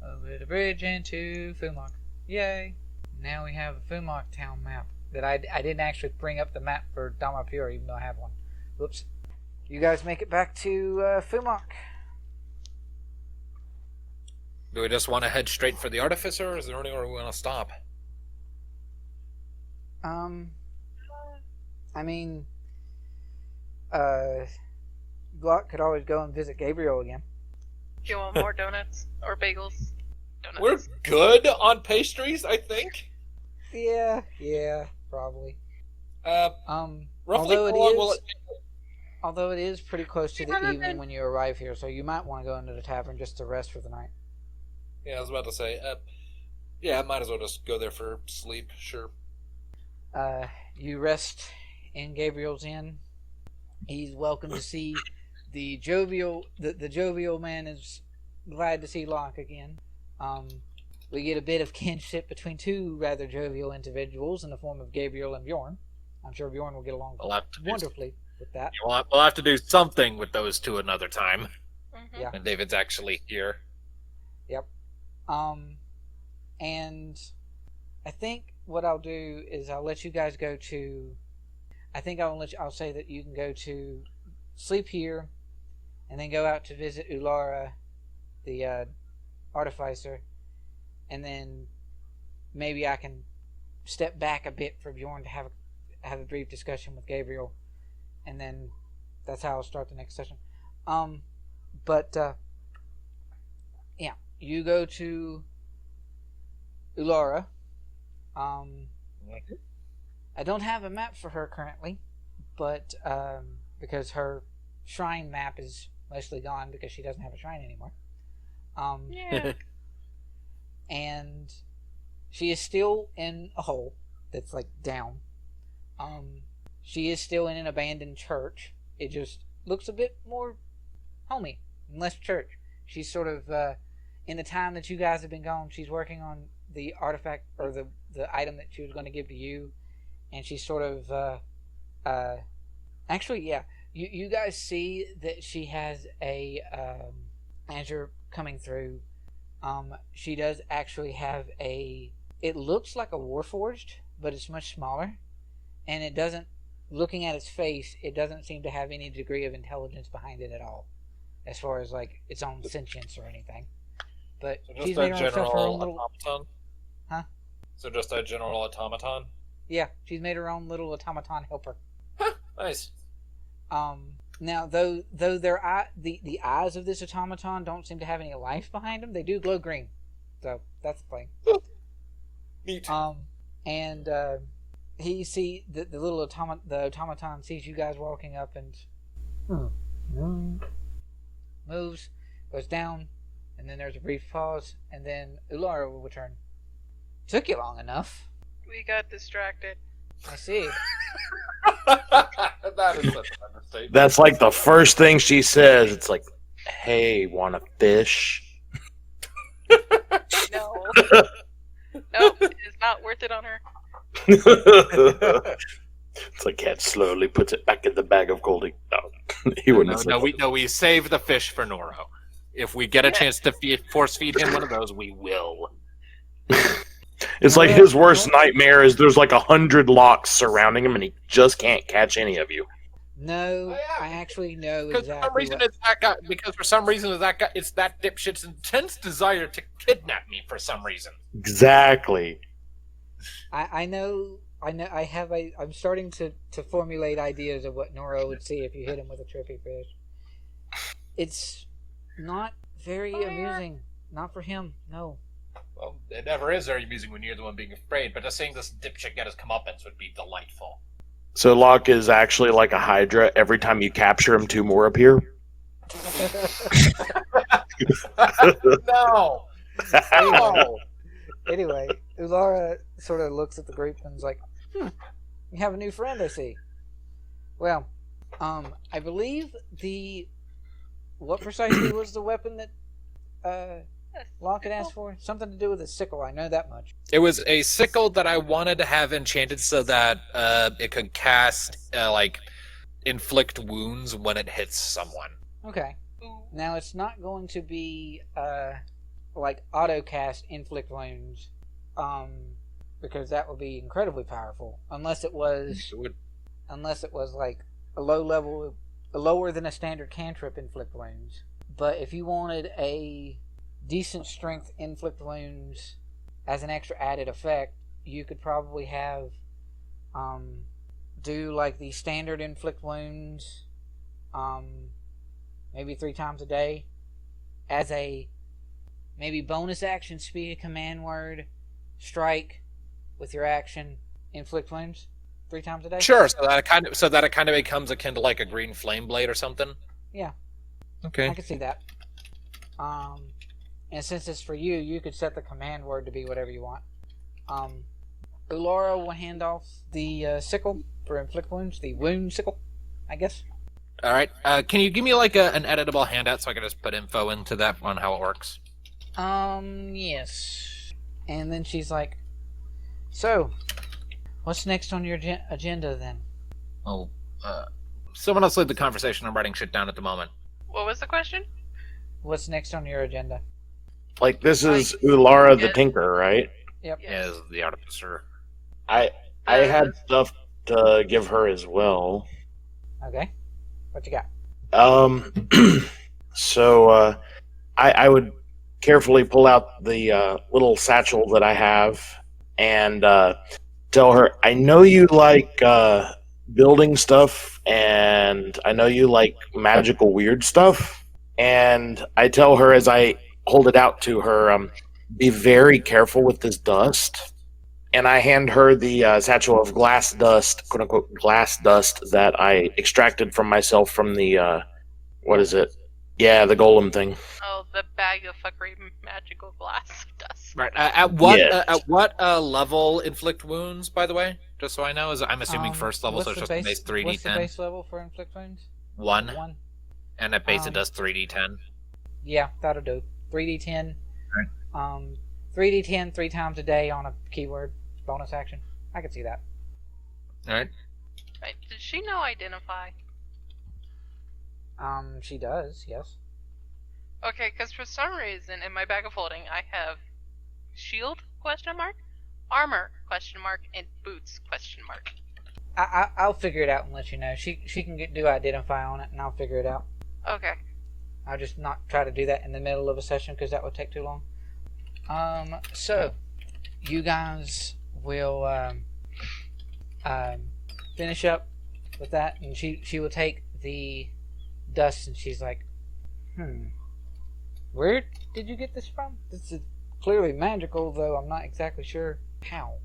Over the bridge into Fumok. Yay! Now we have a Fumok town map. That I didn't actually bring up the map for Damapur, even though I have one. Whoops. You guys make it back to Fumok. Do we just want to head straight for the Artificer, or is there anywhere we want to stop? I mean, Locke could always go and visit Gabriel again. Do you want more donuts or bagels? Donuts. We're good on pastries, I think. Yeah, probably. Roughly although how long will it take? Although it is pretty close to the evening when you arrive here, so you might want to go into the tavern just to rest for the night. Yeah, I was about to say, yeah, I might as well just go there for sleep, sure. You rest in Gabriel's inn. He's welcome to see the jovial man is glad to see Locke again. We get a bit of kinship between 2 rather jovial individuals in the form of Gabriel and Bjorn. I'm sure Bjorn will get along wonderfully with that. We'll have to do something with those 2 another time. Mm-hmm. Yeah. And David's actually here. Yep. And I think what I'll do is I'll let you guys go to. I'll say that you can go to sleep here, and then go out to visit Ulara, the artificer, and then maybe I can step back a bit for Bjorn to have a brief discussion with Gabriel, and then that's how I'll start the next session. Yeah, you go to Ulara. I don't have a map for her currently, but because her shrine map is mostly gone because she doesn't have a shrine anymore. Yeah. And she is still in a hole that's like down. She is still in an abandoned church. It just looks a bit more homey and less church. she's sort of in the time that you guys have been gone, she's working on the artifact or the item that she was going to give to you, and she's sort of actually, yeah, you guys see that she has a as you're coming through, she does actually have it looks like a Warforged, but it's much smaller, and it doesn't, looking at its face, it doesn't seem to have any degree of intelligence behind it at all, as far as like its own sentience or anything. But So she's just made a herself her own general little. automaton? Huh? So just a general automaton? Yeah, she's made her own little automaton helper. Nice. Now, though the eyes of this automaton don't seem to have any life behind them, they do glow green. So that's the thing. Neat. And he see the little automaton sees you guys walking up and moves, goes down, and then there's a brief pause, and then Ulara will return. Took you long enough. We got distracted. I see. That is such an understatement. That's like the first thing she says. It's like, hey, want a fish? No. Nope, it's not worth it on her. It's like Cat slowly puts it back in the bag of golding. No, he wouldn't. have said that. We save the fish for Noro. If we get a chance to force feed him one of those, we will. It's like his worst nightmare is there's like 100 locks surrounding him, and he just can't catch any of you. No, Oh, yeah. I actually know Because exactly. for some reason it's that guy. Because for some reason it's that dipshit's intense desire to kidnap me for some reason. Exactly. I know. I'm starting to formulate ideas of what Noro would see if you hit him with a trippy fish. It's not very amusing. Not for him. No. Well, it never is very amusing when you're the one being afraid, but just seeing this dipshit get his comeuppance would be delightful. So Locke is actually like a Hydra. Every time you capture him, 2 more appear. No! No! Anyway, Ulara sort of looks at the group and is like, you have a new friend, I see. Well, I believe what precisely was the weapon that Locke had asked for? Something to do with a sickle, I know that much. It was a sickle that I wanted to have enchanted so that it could cast, inflict wounds when it hits someone. Okay. Now, it's not going to be, auto-cast inflict wounds, because that would be incredibly powerful, unless it was like a lower than a standard cantrip inflict wounds. But if you wanted a decent strength inflict wounds as an extra added effect, you could probably have do like the standard inflict wounds maybe 3 times a day as a maybe bonus action, speak a command word, strike with your action, inflict wounds 3 times a day. Sure, so that it kind of becomes akin to like a green flame blade or something. Yeah. Okay. I can see that. And since it's for you, you could set the command word to be whatever you want. Ulara will hand off the sickle for inflict wounds, the wound sickle, I guess. All right. Can you give me like an editable handout so I can just put info into that on how it works? Yes. And then she's like, so, what's next on your agenda then? Oh, someone else lead the conversation. I'm writing shit down at the moment. What was the question? What's next on your agenda? Like, this is Ulara the Tinker, right? Yep. Yes, the artificer. I had stuff to give her as well. Okay. What you got? So I would carefully pull out the little satchel that I have and tell her, I know you like building stuff, and I know you like magical weird stuff. And I tell her as I hold it out to her, be very careful with this dust. And I hand her the satchel of glass dust, quote unquote glass dust, that I extracted from myself from the, what is it? Yeah, the golem thing. Oh, the bag of fuckery magical glass dust. Right. At what Yes. level inflict wounds? By the way, just so I know, I'm assuming first level, what's so it's the just base 3d10. What's the base level for inflict wounds? 1, 1. and at base it does 3d10. Yeah, that'll do. 3d10. Alright. 3d10 3 times a day on a keyword bonus action. I can see that. All right. Right. Did she know identify? She does, yes. Okay, because for some reason in my bag of holding I have shield ? Armor ? And boots ? I'll figure it out and let you know. She can do identify on it, and I'll figure it out. Okay. I'll just not try to do that in the middle of a session because that would take too long. So you guys will finish up with that, and she will take the dust, and she's like, where did you get this from? This is clearly magical, though I'm not exactly sure how.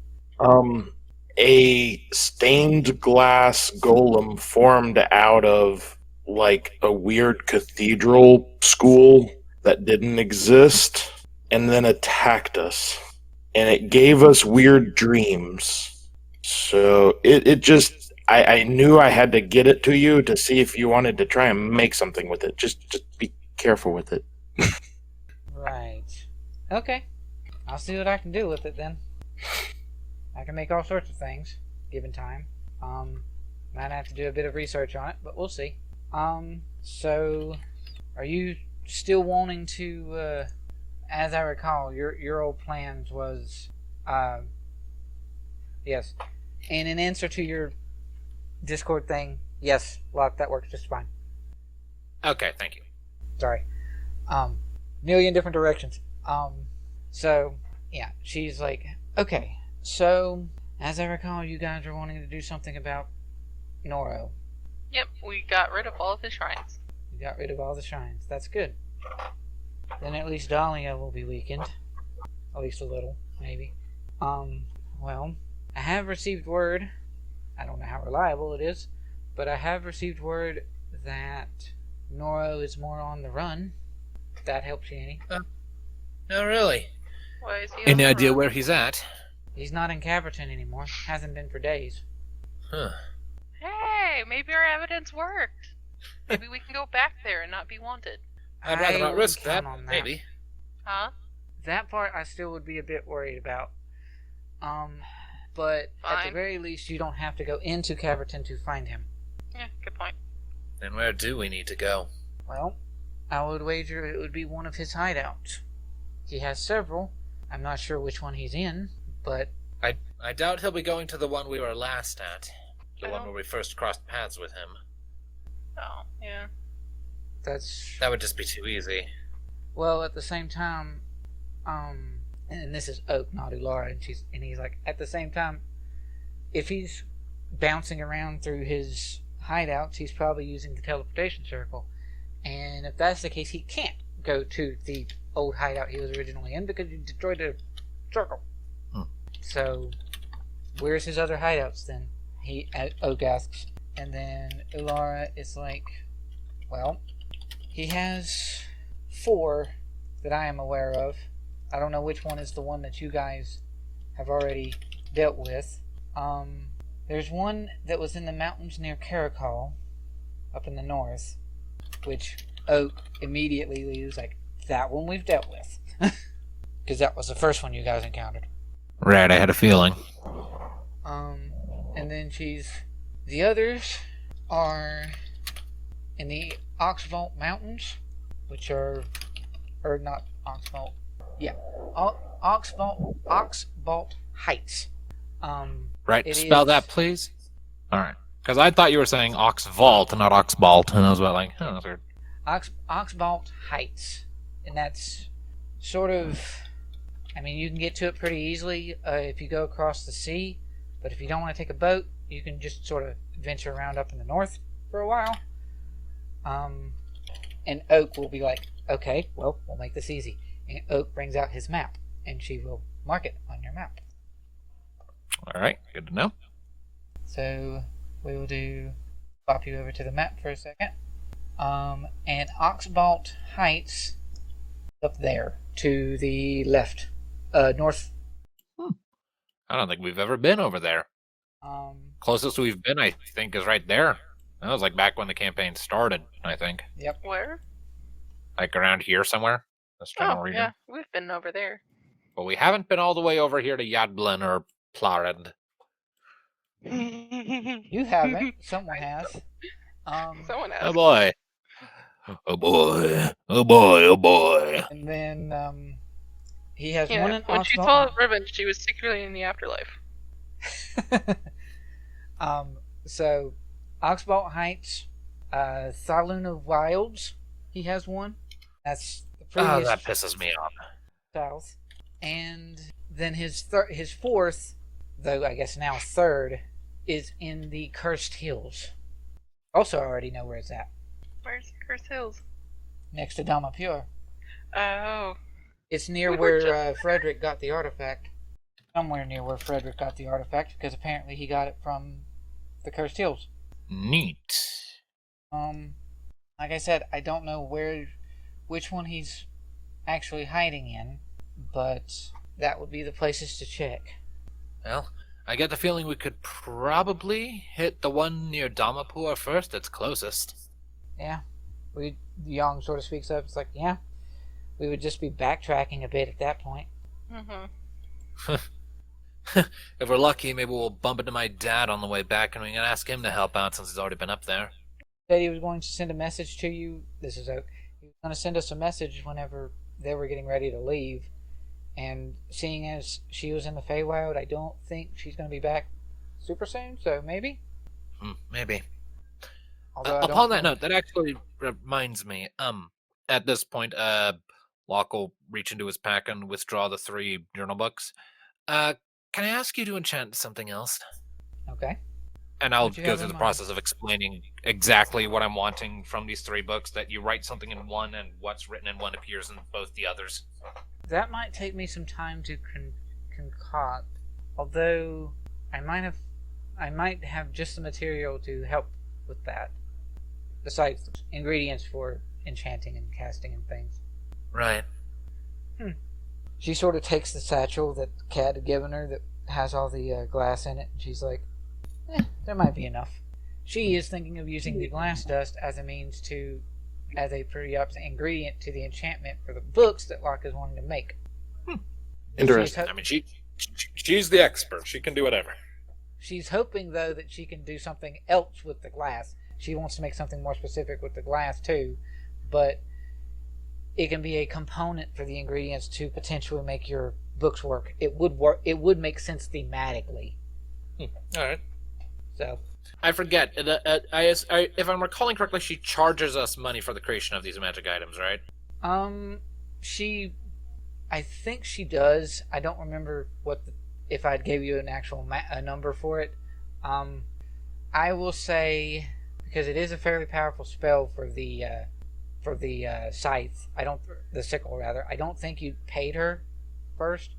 A stained glass golem formed out of like a weird cathedral school that didn't exist and then attacked us. And it gave us weird dreams. So it just, I knew I had to get it to you to see if you wanted to try and make something with it. Just be careful with it. Right. Okay. I'll see what I can do with it then. I can make all sorts of things, given time. Might have to do a bit of research on it, but we'll see. So, are you still wanting to, as I recall, your old plans was, yes. And in answer to your Discord thing, yes, Locke, that works just fine. Okay, thank you. Sorry. Million different directions. So, yeah, she's like, okay, so, as I recall, you guys are wanting to do something about Noro. Yep, we got rid of all of his shrines. You got rid of all the shrines. That's good. Then at least Dahlia will be weakened. At least a little, maybe. Well, I have received word, I don't know how reliable it is, but I have received word that Noro is more on the run. If that helps you any. No, really. Why is he Any on the idea run? where he's at? He's not in Caverton anymore. Hasn't been for days. Huh. Hey, maybe our evidence worked. Maybe we can go back there and not be wanted. I'd rather not would risk count that, on maybe. Huh? That part I still would be a bit worried about. But at the Fine. very least, you don't have to go into Caverton to find him. Yeah, good point. Then where do we need to go? Well, I would wager it would be one of his hideouts. He has several. I'm not sure which one he's in, but I doubt he'll be going to the one we were last at. The I one don't- where we first crossed paths with him. Oh, yeah. that's... That would just be too easy. Well, at the same time, and this is Oak, not Ulara, and he's like, at the same time, if he's bouncing around through his hideouts, he's probably using the teleportation circle. And if that's the case, he can't go to the old hideout he was originally in because you destroyed the circle. So, where's his other hideouts then? Oak asks. And then Ulara is like, well, he has 4 that I am aware of. I don't know which one is the one that you guys have already dealt with. There's one that was in the mountains near Karakal, up in the north, which Oak immediately leaves like, that one we've dealt with. Because that was the first one you guys encountered. Right, I had a feeling. And then the others are in the Oxvault Mountains, which are, or not Oxvault, yeah, Oxvault Heights. Right, it spell is- that, please. Alright. Because I thought you were saying Ox Vault and not Ox Bolt, and I was about like, oh, that's weird. Oxvault Heights, and that's sort of, I mean, you can get to it pretty easily if you go across the sea, but if you don't want to take a boat, you can just sort of venture around up in the north for a while. And Oak will be like, okay, well, we'll make this easy. And Oak brings out his map, and she will mark it on your map. Alright, good to know. So we will pop you over to the map for a second. And Oxbolt Heights up there to the left, north. I don't think we've ever been over there. Closest we've been, I think, is right there. That was like back when the campaign started, I think. Yep. Where? Like around here somewhere? This general Oh, region? yeah, we've been over there. Well, we haven't been all the way over here to Yadblin or Plarend. You haven't. Someone has. Someone Oh else. boy. Oh boy. Oh boy. Oh boy. And then he has one Yeah, in when she Oxbow. saw Ribbon, she was secretly in the afterlife. So Oxbow Heights, Thaluna Wilds, he has one. That's the Oh, previous that pisses me off. south. And then his fourth, though I guess now third, is in the Cursed Hills. Also, I already know where it's at. Where's Cursed Hills? Next to Dama Pure. Oh. It's near We were where Fredrick got the artifact. Somewhere near where Fredrick got the artifact, because apparently he got it from the Cursed Hills. Neat. Like I said, I don't know which one he's actually hiding in, but that would be the places to check. Well, I get the feeling we could probably hit the one near Damapur first. It's closest. Yeah. Young sort of speaks up. It's like, yeah, we would just be backtracking a bit at that point. Mm-hmm. If we're lucky, maybe we'll bump into my dad on the way back and we can ask him to help out since he's already been up there. Said he was going to send a message to you. He was going to send us a message whenever they were getting ready to leave. And seeing as she was in the Feywild, I don't think she's going to be back super soon, so maybe? Maybe. Although I don't Upon that think- note, that actually reminds me, at this point, Locke will reach into his pack and withdraw the 3 journal books. Can I ask you to enchant something else? Okay. And I'll What you go have through in the mind? process of explaining exactly what I'm wanting from these 3 books, that you write something in one and what's written in one appears in both the others. That might take me some time to concoct. Although I might have just the material to help with that. Besides ingredients for enchanting and casting and things. Right. She sort of takes the satchel that Kat had given her that has all the glass in it, and she's like, there might be enough. She is thinking of using the glass dust as a means to, as a pre-up ingredient to the enchantment for the books that Locke is wanting to make. Interesting. I mean, she's the expert. She can do whatever. She's hoping, though, that she can do something else with the glass. She wants to make something more specific with the glass, too, but it can be a component for the ingredients to potentially make your books work. It would make sense thematically. All right. So, I forget. If I'm recalling correctly, she charges us money for the creation of these magic items, right? I think she does. I don't remember if I gave you an actual a number for it. I will say, because it is a fairly powerful spell for the scythe. The sickle rather. I don't think you paid her first,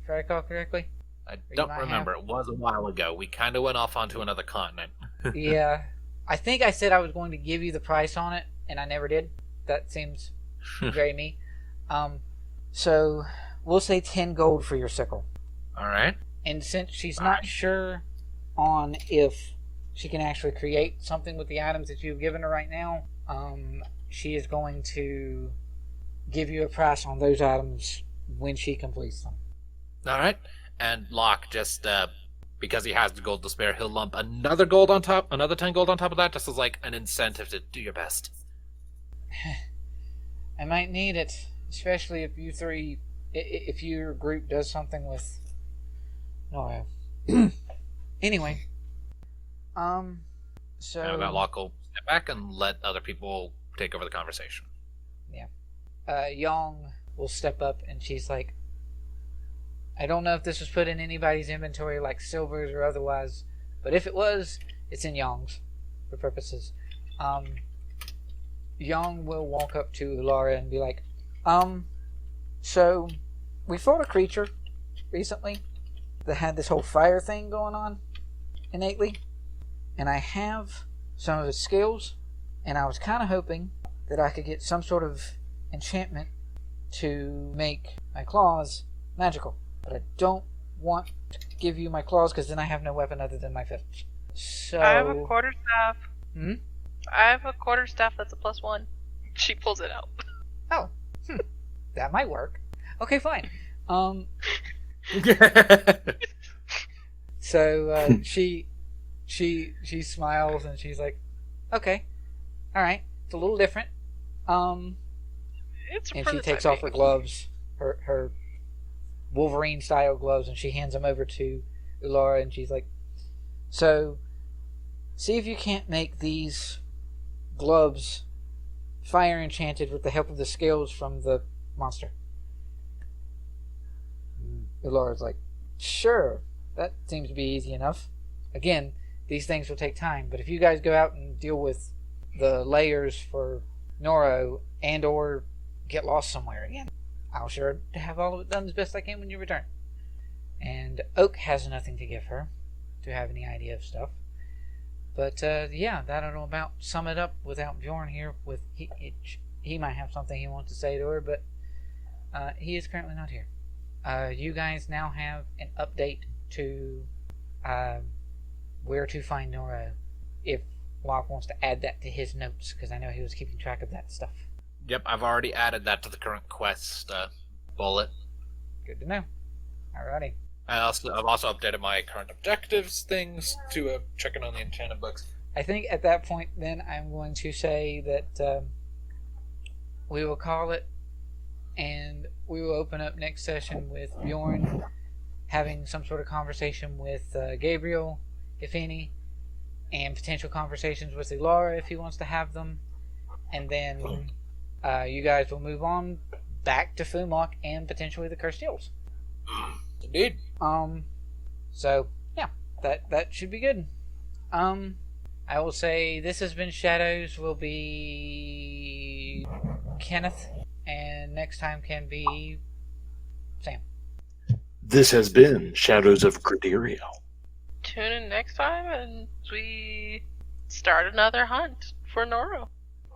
if I recall correctly. I you don't might remember. It was a while ago. We kind of went off onto another continent. Yeah, I think I said I was going to give you the price on it, and I never did. That seems very me. So we'll say 10 gold for your sickle. All right. And since she's not sure on if she can actually create something with the items that you've given her right now, she is going to give you a price on those items when she completes them. All right. And Locke, just because he has the gold to spare, he'll lump another 10 gold on top of that, just as like an incentive to do your best. I might need it, especially if if your group does something with. No. Anyway, so And that Locke will step back and let other people take over the conversation. Young will step up, and she's like, I don't know if this was put in anybody's inventory, like silvers or otherwise, but if it was, it's in Young's for purposes. Young will walk up to Ulara and be like, so we fought a creature recently that had this whole fire thing going on innately, and I have some of his skills, and I was kind of hoping that I could get some sort of enchantment to make my claws magical. But I don't want to give you my claws because then I have no weapon other than my fists. So I have a quarterstaff. Hmm? I have a quarterstaff that's a +1. She pulls it out. Oh, that might work. Okay, fine. So she smiles and she's like, okay, all right, it's a little different. It's And she takes off her gloves, her Wolverine style gloves, and she hands them over to Ulara, and she's like, so see if you can't make these gloves fire enchanted with the help of the scales from the monster. Ulara's like, sure, that seems to be easy enough. Again, these things will take time, but if you guys go out and deal with the layers for Noro and or get lost somewhere again, I'll sure have all of it done as best I can when you return. And Oak has nothing to give her to have any idea of stuff. But yeah, that'll about sum it up without Bjorn here. He might have something he wants to say to her, but he is currently not here. You guys now have an update to where to find Noro, if Locke wants to add that to his notes, because I know he was keeping track of that stuff. Yep, I've already added that to the current quest bullet. Good to know. Alrighty. I've also updated my current objectives things to checking on the enchanted books. I think at that point, then, I'm going to say that we will call it, and we will open up next session with Bjorn having some sort of conversation with Gabriel, if any, and potential conversations with Ulara if he wants to have them, and then you guys will move on back to Fumok and potentially the Cursed Hills. Indeed. So yeah, that should be good. I will say this has been Shadows. Will be Kenneth, and next time can be Sam. This has been Shadows of Gradiriel. Tune in next time and we start another hunt for Noro.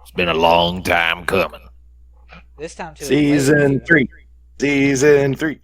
It's been a long time coming. This time to Season 3. Season 3.